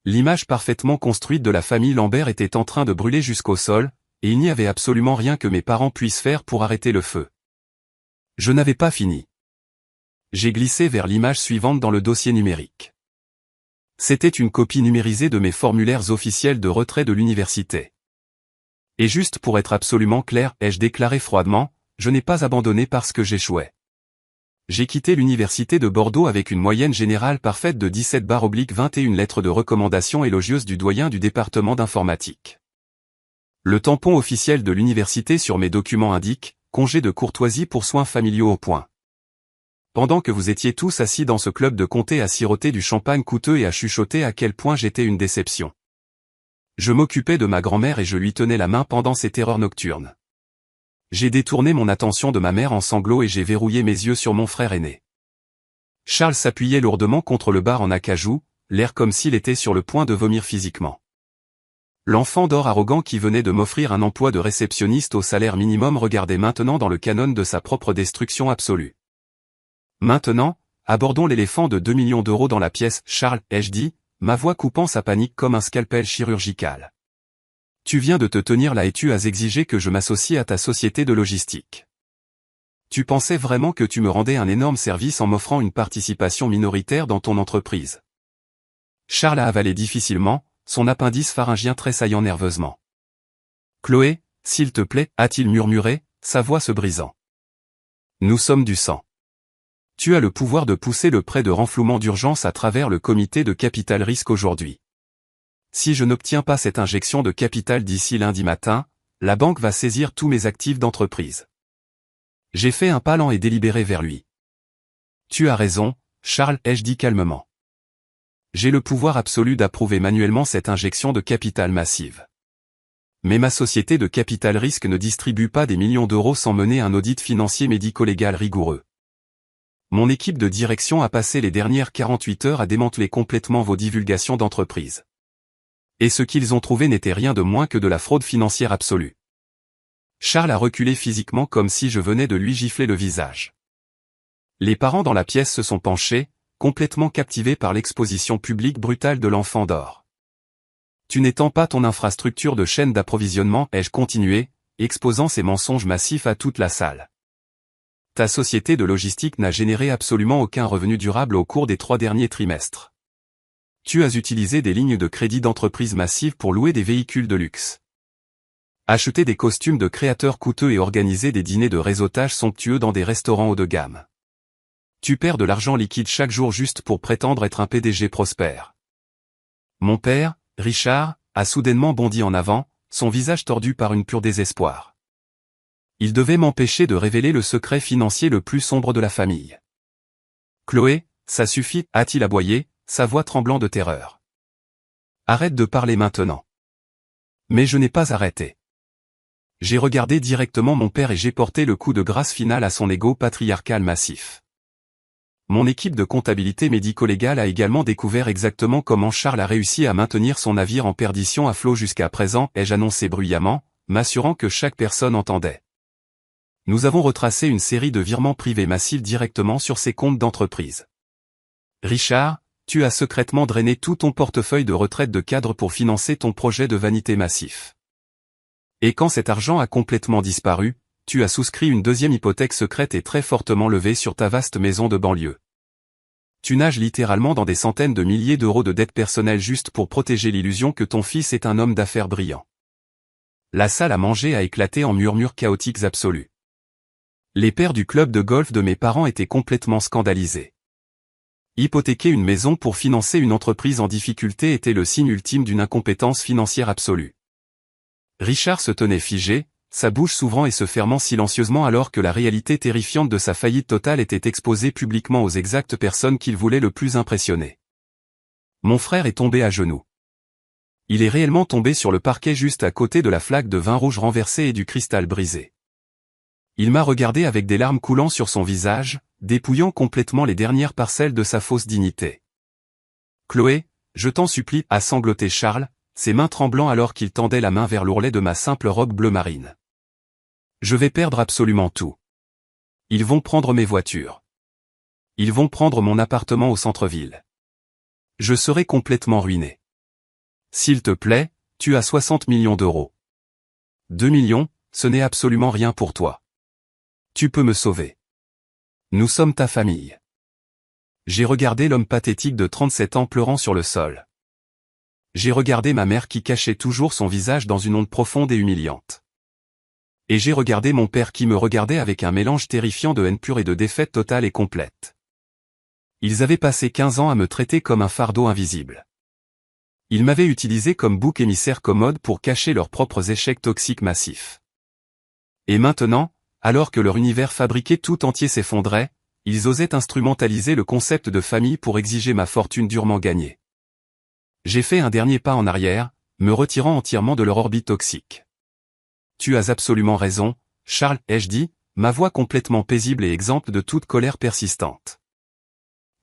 L'image parfaitement construite de la famille Lambert était en train de brûler jusqu'au sol, et il n'y avait absolument rien que mes parents puissent faire pour arrêter le feu. Je n'avais pas fini. J'ai glissé vers l'image suivante dans le dossier numérique. C'était une copie numérisée de mes formulaires officiels de retrait de l'université. Et juste pour être absolument clair, ai-je déclaré froidement, je n'ai pas abandonné parce que j'échouais. J'ai quitté l'université de Bordeaux avec une moyenne générale parfaite de 17/21 lettres de recommandation élogieuse du doyen du département d'informatique. Le tampon officiel de l'université sur mes documents indique « Congé de courtoisie pour soins familiaux au point ». Pendant que vous étiez tous assis dans ce club de comté à siroter du champagne coûteux et à chuchoter à quel point j'étais une déception. Je m'occupais de ma grand-mère et je lui tenais la main pendant ces terreurs nocturnes. J'ai détourné mon attention de ma mère en sanglots et j'ai verrouillé mes yeux sur mon frère aîné. Charles s'appuyait lourdement contre le bar en acajou, l'air comme s'il était sur le point de vomir physiquement. L'enfant d'or arrogant qui venait de m'offrir un emploi de réceptionniste au salaire minimum regardait maintenant dans le canon de sa propre destruction absolue. Maintenant, abordons l'éléphant de 2 millions d'euros dans la pièce, Charles, ai-je dit, ma voix coupant sa panique comme un scalpel chirurgical. Tu viens de te tenir là et tu as exigé que je m'associe à ta société de logistique. Tu pensais vraiment que tu me rendais un énorme service en m'offrant une participation minoritaire dans ton entreprise. Charles a avalé difficilement, son appendice pharyngien tressaillant nerveusement. Chloé, s'il te plaît, a-t-il murmuré, sa voix se brisant. Nous sommes du sang. Tu as le pouvoir de pousser le prêt de renflouement d'urgence à travers le comité de capital risque aujourd'hui. Si je n'obtiens pas cette injection de capital d'ici lundi matin, la banque va saisir tous mes actifs d'entreprise. J'ai fait un pas lent et délibéré vers lui. Tu as raison, Charles, ai-je dit calmement. J'ai le pouvoir absolu d'approuver manuellement cette injection de capital massive. Mais ma société de capital risque ne distribue pas des millions d'euros sans mener un audit financier médico-légal rigoureux. Mon équipe de direction a passé les dernières 48 heures à démanteler complètement vos divulgations d'entreprise. Et ce qu'ils ont trouvé n'était rien de moins que de la fraude financière absolue. Charles a reculé physiquement comme si je venais de lui gifler le visage. Les parents dans la pièce se sont penchés, complètement captivés par l'exposition publique brutale de l'enfant d'or. Tu n'étends pas ton infrastructure de chaîne d'approvisionnement, ai-je continué, exposant ces mensonges massifs à toute la salle. Ta société de logistique n'a généré absolument aucun revenu durable au cours des 3 derniers trimestres. Tu as utilisé des lignes de crédit d'entreprise massives pour louer des véhicules de luxe. Acheter des costumes de créateurs coûteux et organiser des dîners de réseautage somptueux dans des restaurants haut de gamme. Tu perds de l'argent liquide chaque jour juste pour prétendre être un PDG prospère. Mon père, Richard, a soudainement bondi en avant, son visage tordu par une pure désespoir. Il devait m'empêcher de révéler le secret financier le plus sombre de la famille. Chloé, ça suffit, a-t-il aboyé, sa voix tremblant de terreur. Arrête de parler maintenant. Mais je n'ai pas arrêté. J'ai regardé directement mon père et j'ai porté le coup de grâce final à son ego patriarcal massif. Mon équipe de comptabilité médico-légale a également découvert exactement comment Charles a réussi à maintenir son navire en perdition à flot jusqu'à présent, ai-je annoncé bruyamment, m'assurant que chaque personne entendait. Nous avons retracé une série de virements privés massifs directement sur ses comptes d'entreprise. Richard, tu as secrètement drainé tout ton portefeuille de retraite de cadre pour financer ton projet de vanité massif. Et quand cet argent a complètement disparu, tu as souscrit une deuxième hypothèque secrète et très fortement levée sur ta vaste maison de banlieue. Tu nages littéralement dans des centaines de milliers d'euros de dettes personnelles juste pour protéger l'illusion que ton fils est un homme d'affaires brillant. La salle à manger a éclaté en murmures chaotiques absolus. Les pères du club de golf de mes parents étaient complètement scandalisés. Hypothéquer une maison pour financer une entreprise en difficulté était le signe ultime d'une incompétence financière absolue. Richard se tenait figé, sa bouche s'ouvrant et se fermant silencieusement alors que la réalité terrifiante de sa faillite totale était exposée publiquement aux exactes personnes qu'il voulait le plus impressionner. Mon frère est tombé à genoux. Il est réellement tombé sur le parquet juste à côté de la flaque de vin rouge renversée et du cristal brisé. Il m'a regardé avec des larmes coulant sur son visage, dépouillant complètement les dernières parcelles de sa fausse dignité. Chloé, je t'en supplie, a sangloté Charles, ses mains tremblant alors qu'il tendait la main vers l'ourlet de ma simple robe bleu marine. Je vais perdre absolument tout. Ils vont prendre mes voitures. Ils vont prendre mon appartement au centre-ville. Je serai complètement ruiné. S'il te plaît, tu as 60 millions d'euros. 2 millions, ce n'est absolument rien pour toi. Tu peux me sauver. Nous sommes ta famille. J'ai regardé l'homme pathétique de 37 ans pleurant sur le sol. J'ai regardé ma mère qui cachait toujours son visage dans une honte profonde et humiliante. Et j'ai regardé mon père qui me regardait avec un mélange terrifiant de haine pure et de défaite totale et complète. Ils avaient passé 15 ans à me traiter comme un fardeau invisible. Ils m'avaient utilisé comme bouc émissaire commode pour cacher leurs propres échecs toxiques massifs. Et maintenant, alors que leur univers fabriqué tout entier s'effondrait, ils osaient instrumentaliser le concept de famille pour exiger ma fortune durement gagnée. J'ai fait un dernier pas en arrière, me retirant entièrement de leur orbite toxique. Tu as absolument raison, Charles, ai-je dit, ma voix complètement paisible et exempte de toute colère persistante.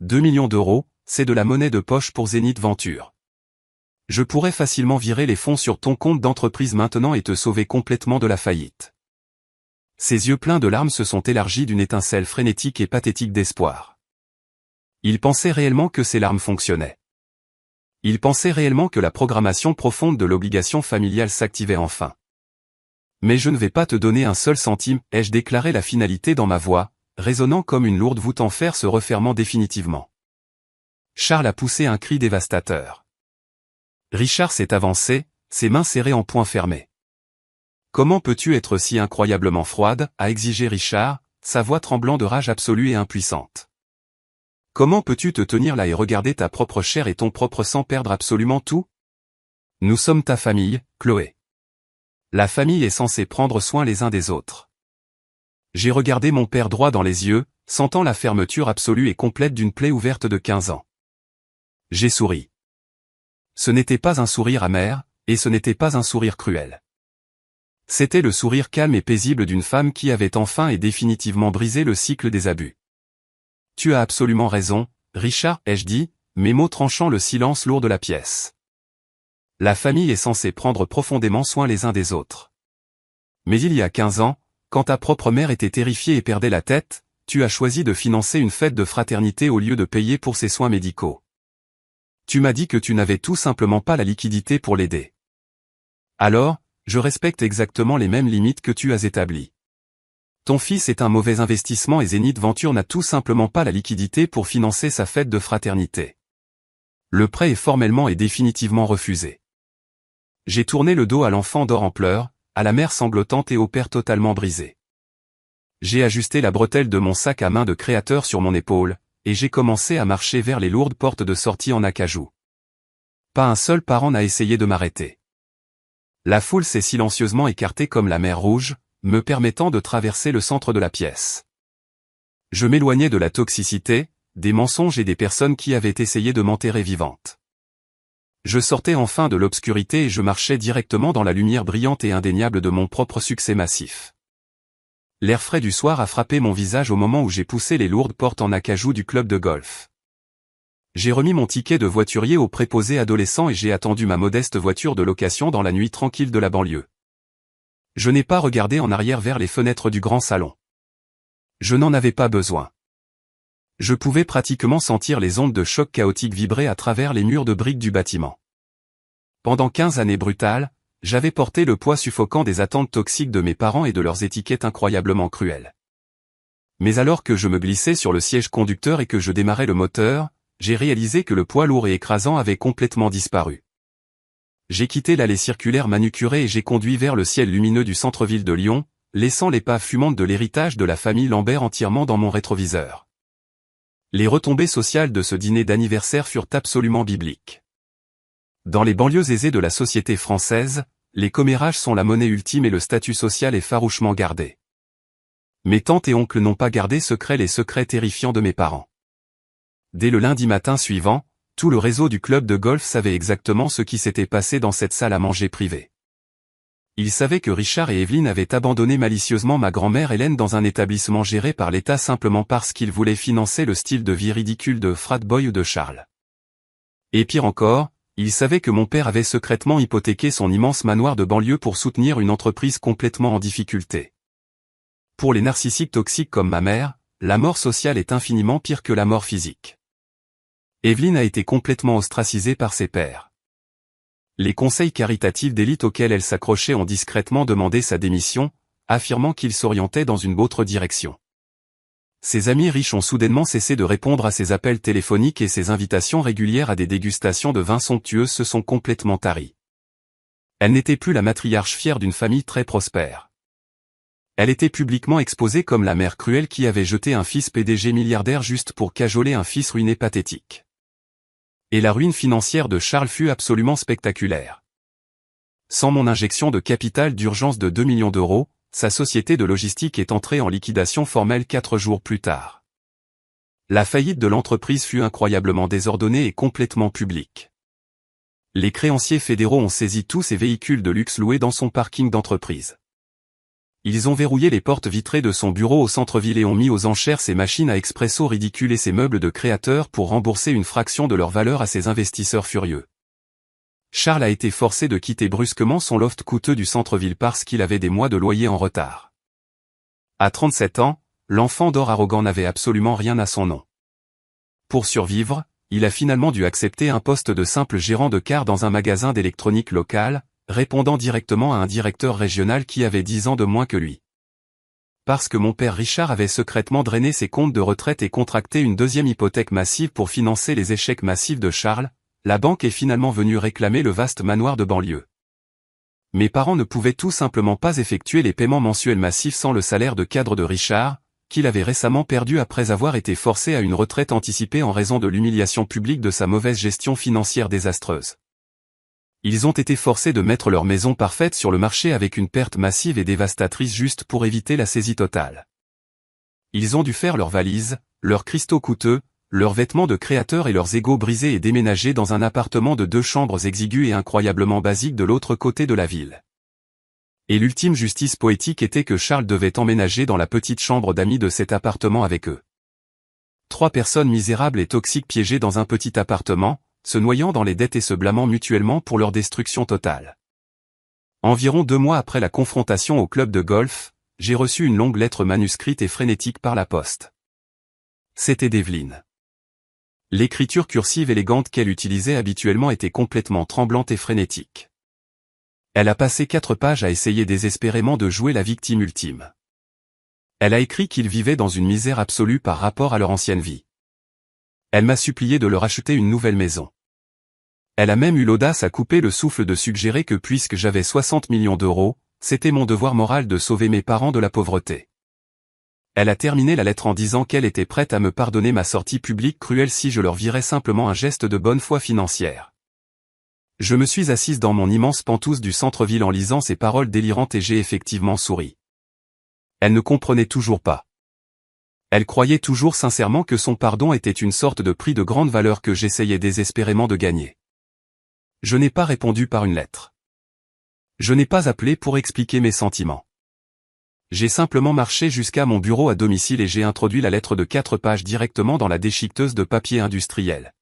2 millions d'euros, c'est de la monnaie de poche pour Zénith Venture. Je pourrais facilement virer les fonds sur ton compte d'entreprise maintenant et te sauver complètement de la faillite. » Ses yeux pleins de larmes se sont élargis d'une étincelle frénétique et pathétique d'espoir. Il pensait réellement que ces larmes fonctionnaient. Il pensait réellement que la programmation profonde de l'obligation familiale s'activait enfin. « Mais je ne vais pas te donner un seul centime, » ai-je déclaré la finalité dans ma voix, résonnant comme une lourde voûte en fer se refermant définitivement. Charles a poussé un cri dévastateur. Richard s'est avancé, ses mains serrées en poing fermés. « Comment peux-tu être si incroyablement froide » a exigé Richard, sa voix tremblant de rage absolue et impuissante. « Comment peux-tu te tenir là et regarder ta propre chair et ton propre sang perdre absolument tout ? Nous sommes ta famille, Chloé. La famille est censée prendre soin les uns des autres. » J'ai regardé mon père droit dans les yeux, sentant la fermeture absolue et complète d'une plaie ouverte de 15 ans. J'ai souri. Ce n'était pas un sourire amer, et ce n'était pas un sourire cruel. C'était le sourire calme et paisible d'une femme qui avait enfin et définitivement brisé le cycle des abus. « Tu as absolument raison, Richard, » ai-je dit, mes mots tranchant le silence lourd de la pièce. La famille est censée prendre profondément soin les uns des autres. Mais il y a 15 ans, quand ta propre mère était terrifiée et perdait la tête, tu as choisi de financer une fête de fraternité au lieu de payer pour ses soins médicaux. Tu m'as dit que tu n'avais tout simplement pas la liquidité pour l'aider. Alors, je respecte exactement les mêmes limites que tu as établies. Ton fils est un mauvais investissement et Zenith Venture n'a tout simplement pas la liquidité pour financer sa fête de fraternité. Le prêt est formellement et définitivement refusé. J'ai tourné le dos à l'enfant d'or en pleurs, à la mère sanglotante et au père totalement brisé. J'ai ajusté la bretelle de mon sac à main de créateur sur mon épaule, et j'ai commencé à marcher vers les lourdes portes de sortie en acajou. Pas un seul parent n'a essayé de m'arrêter. La foule s'est silencieusement écartée comme la mer Rouge, me permettant de traverser le centre de la pièce. Je m'éloignais de la toxicité, des mensonges et des personnes qui avaient essayé de m'enterrer vivante. Je sortais enfin de l'obscurité et je marchais directement dans la lumière brillante et indéniable de mon propre succès massif. L'air frais du soir a frappé mon visage au moment où j'ai poussé les lourdes portes en acajou du club de golf. J'ai remis mon ticket de voiturier au préposé adolescent et j'ai attendu ma modeste voiture de location dans la nuit tranquille de la banlieue. Je n'ai pas regardé en arrière vers les fenêtres du grand salon. Je n'en avais pas besoin. Je pouvais pratiquement sentir les ondes de choc chaotique vibrer à travers les murs de briques du bâtiment. Pendant 15 années brutales, j'avais porté le poids suffocant des attentes toxiques de mes parents et de leurs étiquettes incroyablement cruelles. Mais alors que je me glissais sur le siège conducteur et que je démarrais le moteur, j'ai réalisé que le poids lourd et écrasant avait complètement disparu. J'ai quitté l'allée circulaire manucurée et j'ai conduit vers le ciel lumineux du centre-ville de Lyon, laissant l'épave fumante de l'héritage de la famille Lambert entièrement dans mon rétroviseur. Les retombées sociales de ce dîner d'anniversaire furent absolument bibliques. Dans les banlieues aisées de la société française, les commérages sont la monnaie ultime et le statut social est farouchement gardé. Mes tantes et oncles n'ont pas gardé secret les secrets terrifiants de mes parents. Dès le lundi matin suivant, tout le réseau du club de golf savait exactement ce qui s'était passé dans cette salle à manger privée. Ils savaient que Richard et Evelyne avaient abandonné malicieusement ma grand-mère Hélène dans un établissement géré par l'État simplement parce qu'ils voulaient financer le style de vie ridicule de frat boy ou de Charles. Et pire encore, ils savaient que mon père avait secrètement hypothéqué son immense manoir de banlieue pour soutenir une entreprise complètement en difficulté. Pour les narcissiques toxiques comme ma mère, la mort sociale est infiniment pire que la mort physique. Evelyne a été complètement ostracisée par ses pairs. Les conseils caritatifs d'élite auxquels elle s'accrochait ont discrètement demandé sa démission, affirmant qu'il s'orientait dans une autre direction. Ses amis riches ont soudainement cessé de répondre à ses appels téléphoniques et ses invitations régulières à des dégustations de vins somptueux se sont complètement taries. Elle n'était plus la matriarche fière d'une famille très prospère. Elle était publiquement exposée comme la mère cruelle qui avait jeté un fils PDG milliardaire juste pour cajoler un fils ruiné pathétique. Et la ruine financière de Charles fut absolument spectaculaire. Sans mon injection de capital d'urgence de 2 millions d'euros, sa société de logistique est entrée en liquidation formelle 4 jours plus tard. La faillite de l'entreprise fut incroyablement désordonnée et complètement publique. Les créanciers fédéraux ont saisi tous ses véhicules de luxe loués dans son parking d'entreprise. Ils ont verrouillé les portes vitrées de son bureau au centre-ville et ont mis aux enchères ses machines à expresso ridicules et ses meubles de créateurs pour rembourser une fraction de leur valeur à ses investisseurs furieux. Charles a été forcé de quitter brusquement son loft coûteux du centre-ville parce qu'il avait des mois de loyer en retard. À 37 ans, l'enfant d'or arrogant n'avait absolument rien à son nom. Pour survivre, il a finalement dû accepter un poste de simple gérant de car dans un magasin d'électronique local, répondant directement à un directeur régional qui avait 10 ans de moins que lui. Parce que mon père Richard avait secrètement drainé ses comptes de retraite et contracté une deuxième hypothèque massive pour financer les échecs massifs de Charles, la banque est finalement venue réclamer le vaste manoir de banlieue. Mes parents ne pouvaient tout simplement pas effectuer les paiements mensuels massifs sans le salaire de cadre de Richard, qu'il avait récemment perdu après avoir été forcé à une retraite anticipée en raison de l'humiliation publique de sa mauvaise gestion financière désastreuse. Ils ont été forcés de mettre leur maison parfaite sur le marché avec une perte massive et dévastatrice juste pour éviter la saisie totale. Ils ont dû faire leurs valises, leurs cristaux coûteux, leurs vêtements de créateurs et leurs égos brisés et déménager dans un appartement de 2 chambres exigu et incroyablement basique de l'autre côté de la ville. Et l'ultime justice poétique était que Charles devait emménager dans la petite chambre d'amis de cet appartement avec eux. 3 personnes misérables et toxiques piégées dans un petit appartement, se noyant dans les dettes et se blâmant mutuellement pour leur destruction totale. Environ 2 mois après la confrontation au club de golf, j'ai reçu une longue lettre manuscrite et frénétique par la poste. C'était d'Evelyne. L'écriture cursive élégante qu'elle utilisait habituellement était complètement tremblante et frénétique. Elle a passé 4 pages à essayer désespérément de jouer la victime ultime. Elle a écrit qu'ils vivaient dans une misère absolue par rapport à leur ancienne vie. Elle m'a supplié de leur acheter une nouvelle maison. Elle a même eu l'audace à couper le souffle de suggérer que puisque j'avais 60 millions d'euros, c'était mon devoir moral de sauver mes parents de la pauvreté. Elle a terminé la lettre en disant qu'elle était prête à me pardonner ma sortie publique cruelle si je leur virais simplement un geste de bonne foi financière. Je me suis assise dans mon immense pantouse du centre-ville en lisant ces paroles délirantes et j'ai effectivement souri. Elle ne comprenait toujours pas. Elle croyait toujours sincèrement que son pardon était une sorte de prix de grande valeur que j'essayais désespérément de gagner. Je n'ai pas répondu par une lettre. Je n'ai pas appelé pour expliquer mes sentiments. J'ai simplement marché jusqu'à mon bureau à domicile et j'ai introduit la lettre de 4 pages directement dans la déchiqueteuse de papier industriel.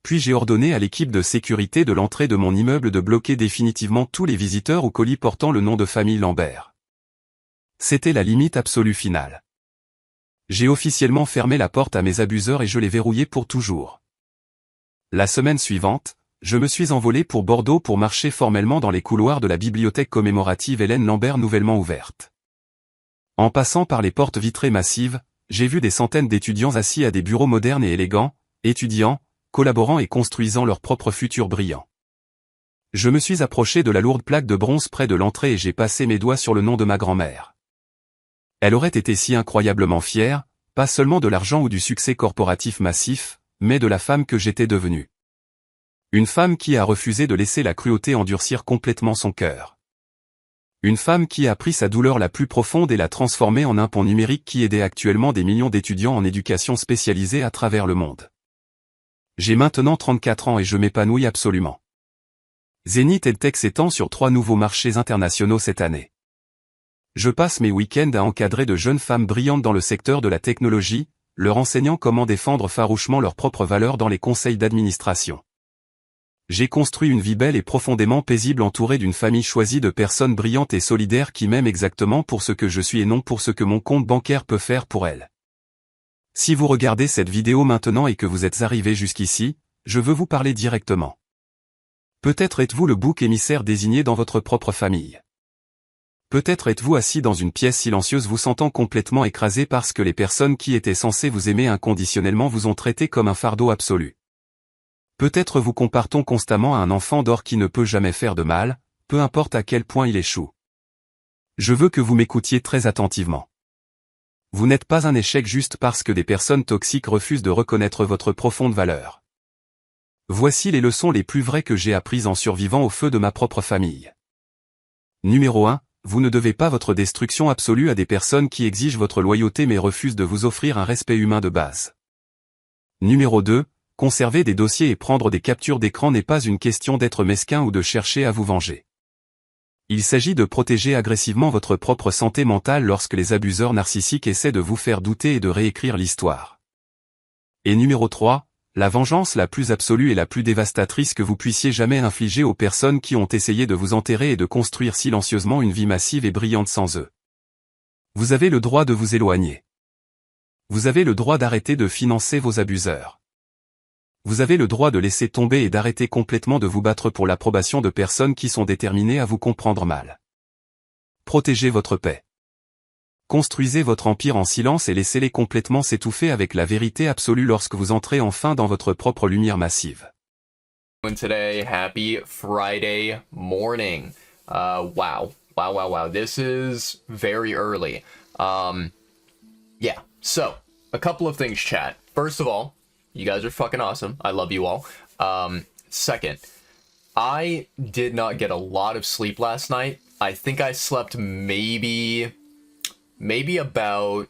Puis j'ai ordonné à l'équipe de sécurité de l'entrée de mon immeuble de bloquer définitivement tous les visiteurs ou colis portant le nom de famille Lambert. C'était la limite absolue finale. J'ai officiellement fermé la porte à mes abuseurs et je l'ai verrouillée pour toujours. La semaine suivante, je me suis envolé pour Bordeaux pour marcher formellement dans les couloirs de la bibliothèque commémorative Hélène Lambert nouvellement ouverte. En passant par les portes vitrées massives, j'ai vu des centaines d'étudiants assis à des bureaux modernes et élégants, étudiant, collaborant et construisant leur propre futur brillant. Je me suis approché de la lourde plaque de bronze près de l'entrée et j'ai passé mes doigts sur le nom de ma grand-mère. Elle aurait été si incroyablement fière, pas seulement de l'argent ou du succès corporatif massif, mais de la femme que j'étais devenue. Une femme qui a refusé de laisser la cruauté endurcir complètement son cœur. Une femme qui a pris sa douleur la plus profonde et l'a transformée en un pont numérique qui aidait actuellement des millions d'étudiants en éducation spécialisée à travers le monde. J'ai maintenant 34 ans et je m'épanouis absolument. Zenith EdTech s'étend sur 3 nouveaux marchés internationaux cette année. Je passe mes week-ends à encadrer de jeunes femmes brillantes dans le secteur de la technologie, leur enseignant comment défendre farouchement leurs propres valeurs dans les conseils d'administration. J'ai construit une vie belle et profondément paisible entourée d'une famille choisie de personnes brillantes et solidaires qui m'aiment exactement pour ce que je suis et non pour ce que mon compte bancaire peut faire pour elles. Si vous regardez cette vidéo maintenant et que vous êtes arrivé jusqu'ici, je veux vous parler directement. Peut-être êtes-vous le bouc émissaire désigné dans votre propre famille. Peut-être êtes-vous assis dans une pièce silencieuse vous sentant complètement écrasé parce que les personnes qui étaient censées vous aimer inconditionnellement vous ont traité comme un fardeau absolu. Peut-être vous compare-t-on constamment à un enfant d'or qui ne peut jamais faire de mal, peu importe à quel point il échoue. Je veux que vous m'écoutiez très attentivement. Vous n'êtes pas un échec juste parce que des personnes toxiques refusent de reconnaître votre profonde valeur. Voici les leçons les plus vraies que j'ai apprises en survivant au feu de ma propre famille. Numéro 1. Vous ne devez pas votre destruction absolue à des personnes qui exigent votre loyauté mais refusent de vous offrir un respect humain de base. Numéro 2. Conserver des dossiers et prendre des captures d'écran n'est pas une question d'être mesquin ou de chercher à vous venger. Il s'agit de protéger agressivement votre propre santé mentale lorsque les abuseurs narcissiques essaient de vous faire douter et de réécrire l'histoire. Et numéro 3. La vengeance la plus absolue et la plus dévastatrice que vous puissiez jamais infliger aux personnes qui ont essayé de vous enterrer et de construire silencieusement une vie massive et brillante sans eux. Vous avez le droit de vous éloigner. Vous avez le droit d'arrêter de financer vos abuseurs. Vous avez le droit de laisser tomber et d'arrêter complètement de vous battre pour l'approbation de personnes qui sont déterminées à vous comprendre mal. Protégez votre paix. Construisez votre empire en silence et laissez-les complètement s'étouffer avec la vérité absolue lorsque vous entrez enfin dans votre propre lumière massive. Today, happy Friday morning. Wow. This is very early. Yeah, so, a couple of things, chat. First of all, you guys are fucking awesome. I love you all. Second, I did not get a lot of sleep last night. I think I slept maybe about,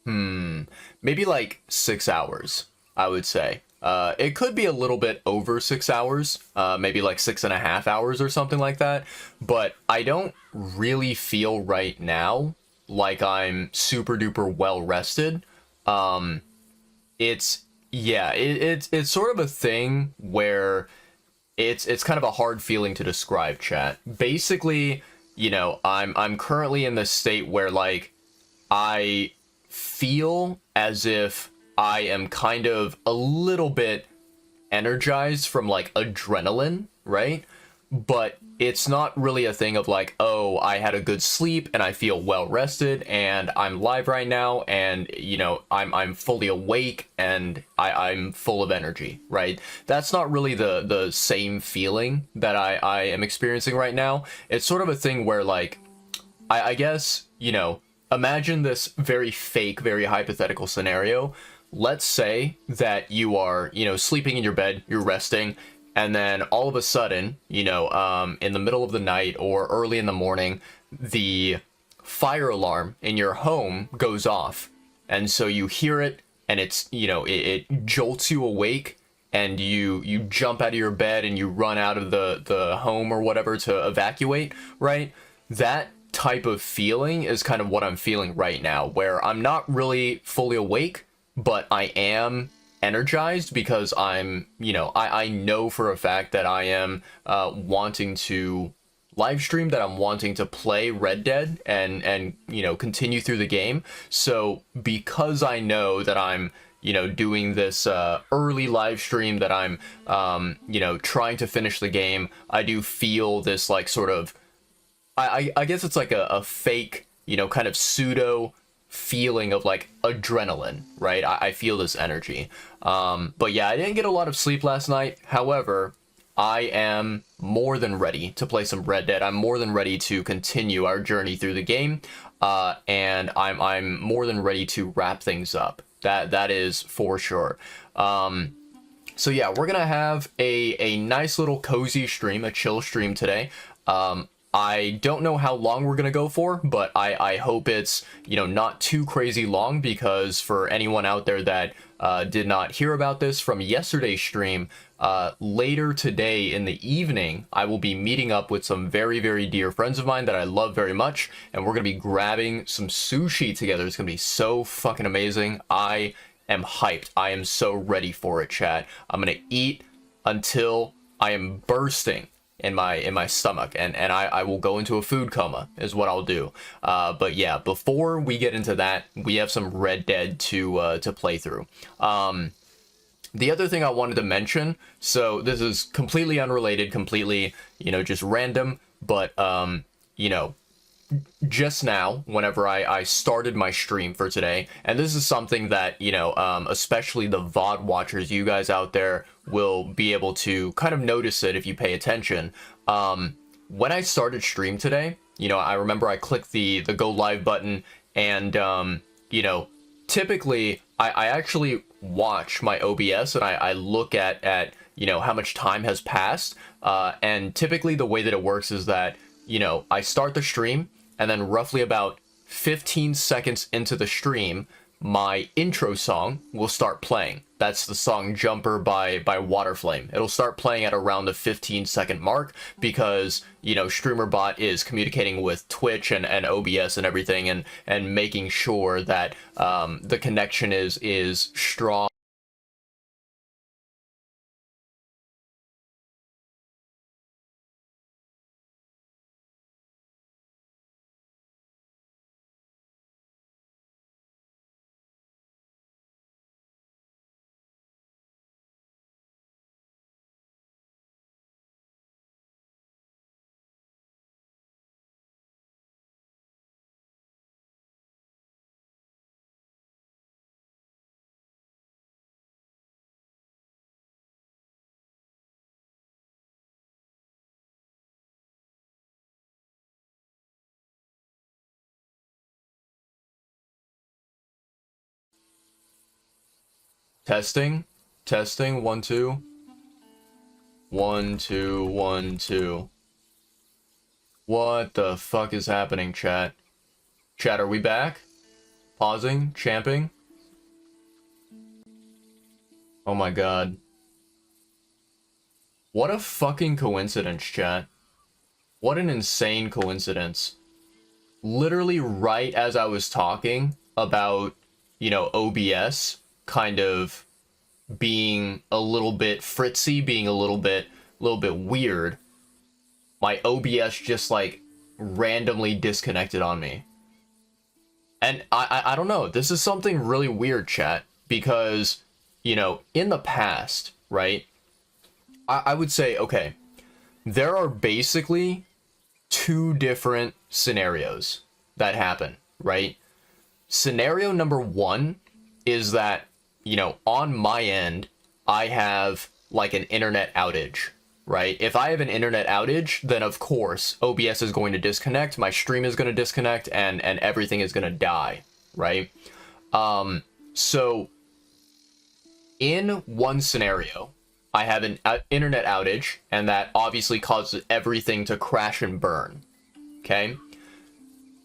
maybe like 6 hours, I would say. It could be a little bit over 6 hours, maybe like 6.5 hours or something like that. But I don't really feel right now like I'm super duper well rested. It's sort of a thing where it's kind of a hard feeling to describe, chat. Basically, you know, I'm currently in this state where like I feel as if I am kind of a little bit energized from like adrenaline, right? But it's not really a thing of like, oh, I had a good sleep and I feel well rested and I'm live right now and, you know, I'm fully awake and I'm full of energy, right? That's not really the same feeling that I am experiencing right now. It's sort of a thing where like, I guess, you know, imagine this very fake, very hypothetical scenario. Let's say that you are, you know, sleeping in your bed, you're resting, and then all of a sudden, you know, in the middle of the night or early in the morning, the fire alarm in your home goes off. And so you hear it and it's, you know, it jolts you awake and you jump out of your bed and you run out of the home or whatever to evacuate, right? That type of feeling is kind of what I'm feeling right now, where I'm not really fully awake, but I am energized because I'm, you know, I know for a fact that I am wanting to live stream, that I'm wanting to play Red Dead and you know, continue through the game. So because I know that I'm, you know, doing this early live stream, that I'm you know, trying to finish the game, I do feel this like sort of, I guess it's like a fake, you know, kind of pseudo feeling of like adrenaline, right? I feel this energy. But yeah, I didn't get a lot of sleep last night. However, I am more than ready to play some Red Dead. I'm more than ready to continue our journey through the game. And I'm more than ready to wrap things up. That is for sure. So yeah, we're gonna have a nice little cozy stream, a chill stream today. I don't know how long we're going to go for, but I hope it's, you know, not too crazy long, because for anyone out there that did not hear about this from yesterday's stream, later today in the evening, I will be meeting up with some very, very dear friends of mine that I love very much, and we're going to be grabbing some sushi together. It's going to be so fucking amazing. I am hyped. I am so ready for it, chat. I'm going to eat until I am bursting in my stomach, and I will go into a food coma is what I'll do. But yeah, before we get into that, we have some Red Dead to play through. The other thing I wanted to mention, so this is completely unrelated, completely, you know, just random, but you know, just now, whenever I started my stream for today, and this is something that, you know, especially the VOD watchers, you guys out there will be able to kind of notice it if you pay attention. When I started stream today, you know, I remember I clicked the go live button, and you know, typically I actually watch my OBS and I look at you know, how much time has passed, and typically the way that it works is that, you know, I start the stream, and then roughly about 15 seconds into the stream, my intro song will start playing. That's the song Jumper by Waterflame. It'll start playing at around the 15-second mark, because, you know, StreamerBot is communicating with Twitch and OBS and everything, and making sure that the connection is strong. Testing. Testing. 1, 2. 1, 2, 1, 2. What the fuck is happening, chat? Chat, are we back? Pausing? Champing? Oh my god. What a fucking coincidence, chat. What an insane coincidence. Literally right as I was talking about, you know, OBS kind of being a little bit fritzy, being a little bit weird, my OBS just like randomly disconnected on me. And I don't know, this is something really weird, chat, because, you know, in the past, right, I would say, okay, there are basically two different scenarios that happen, right? Scenario number one is that, you know, on my end, I have like an internet outage, right? If I have an internet outage, then of course OBS is going to disconnect, my stream is going to disconnect, and everything is going to die, right? So in one scenario, I have an internet outage, and that obviously causes everything to crash and burn, okay?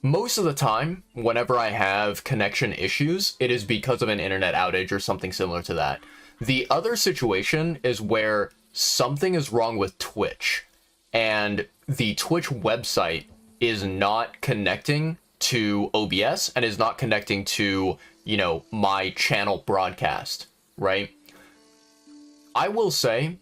Most of the time, whenever I have connection issues, it is because of an internet outage or something similar to that. The other situation is where something is wrong with Twitch, and the Twitch website is not connecting to OBS and is not connecting to, you know, my channel broadcast, right? I will say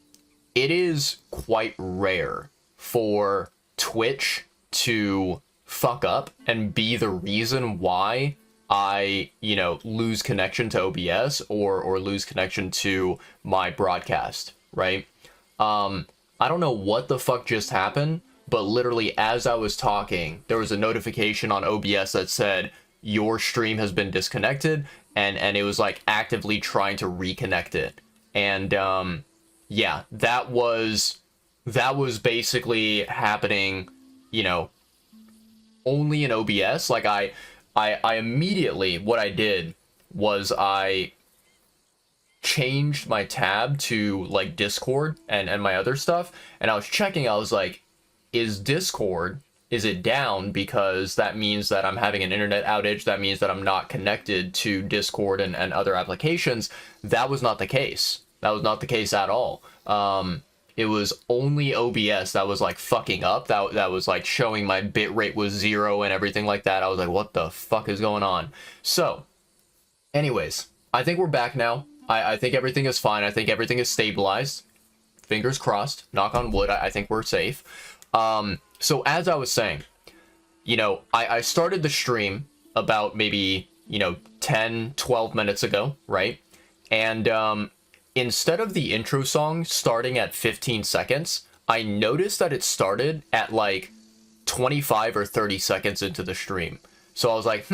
it is quite rare for Twitch to fuck up and be the reason why I, you know, lose connection to OBS or lose connection to my broadcast, right? I don't know what the fuck just happened, but literally as I was talking, there was a notification on OBS that said your stream has been disconnected, and it was like actively trying to reconnect it. And yeah, that was basically happening, you know, only in OBS. Like I immediately, what I did was I changed my tab to like Discord and my other stuff, and I was checking, I was like, is Discord, is it down? Because that means that I'm having an internet outage, that means that I'm not connected to Discord and other applications. That was not the case. That was not the case at all. It was only OBS that was like fucking up. That was like showing my bitrate was 0 and everything like that. I was like, what the fuck is going on? So, anyways, I think we're back now. I think everything is fine. I think everything is stabilized. Fingers crossed. Knock on wood. I think we're safe. So as I was saying, you know, I started the stream about maybe, you know, 10, 12 minutes ago, right? And instead of the intro song starting at 15 seconds, I noticed that it started at like 25 or 30 seconds into the stream. So I was like,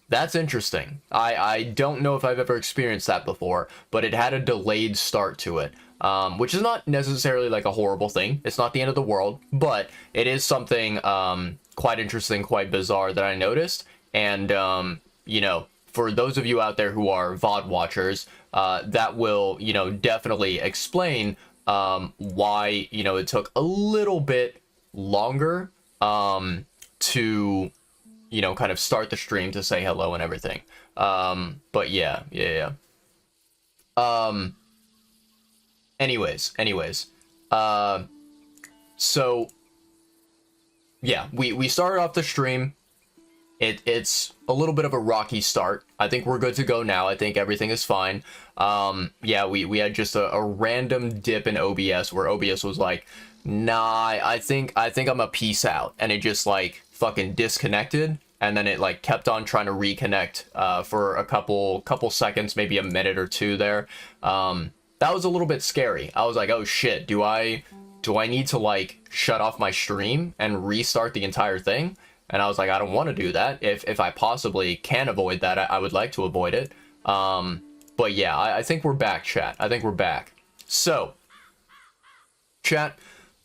that's interesting. I don't know if I've ever experienced that before, but it had a delayed start to it, which is not necessarily like a horrible thing. It's not the end of the world, but it is something quite interesting, quite bizarre that I noticed. And, you know, for those of you out there who are VOD watchers, that will, you know, definitely explain why, you know, it took a little bit longer to, you know, kind of start the stream to say hello and everything. But yeah. Anyways. So yeah, we started off the stream. It's a little bit of a rocky start. I think we're good to go now. I think everything is fine. Yeah, we had just a random dip in OBS where OBS was like, nah, I think I'm a peace out, and it just like fucking disconnected, and then it like kept on trying to reconnect for a couple seconds, maybe a minute or two there. That was a little bit scary. I was like, oh shit, do I need to like shut off my stream and restart the entire thing? And I was like, I don't want to do that. If I possibly can avoid that, I would like to avoid it. But yeah, I think we're back, chat. I think we're back. So, chat,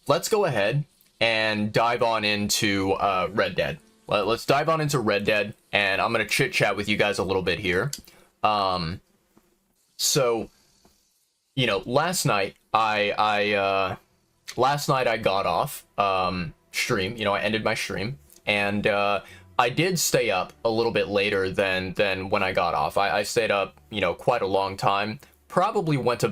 let's go ahead and dive on into Red Dead. Let's dive on into Red Dead, and I'm going to chit-chat with you guys a little bit here. So, you know, last night I got off stream. You know, I ended my stream, and I did stay up a little bit later than when I got off. I stayed up, you know, quite a long time. Probably went to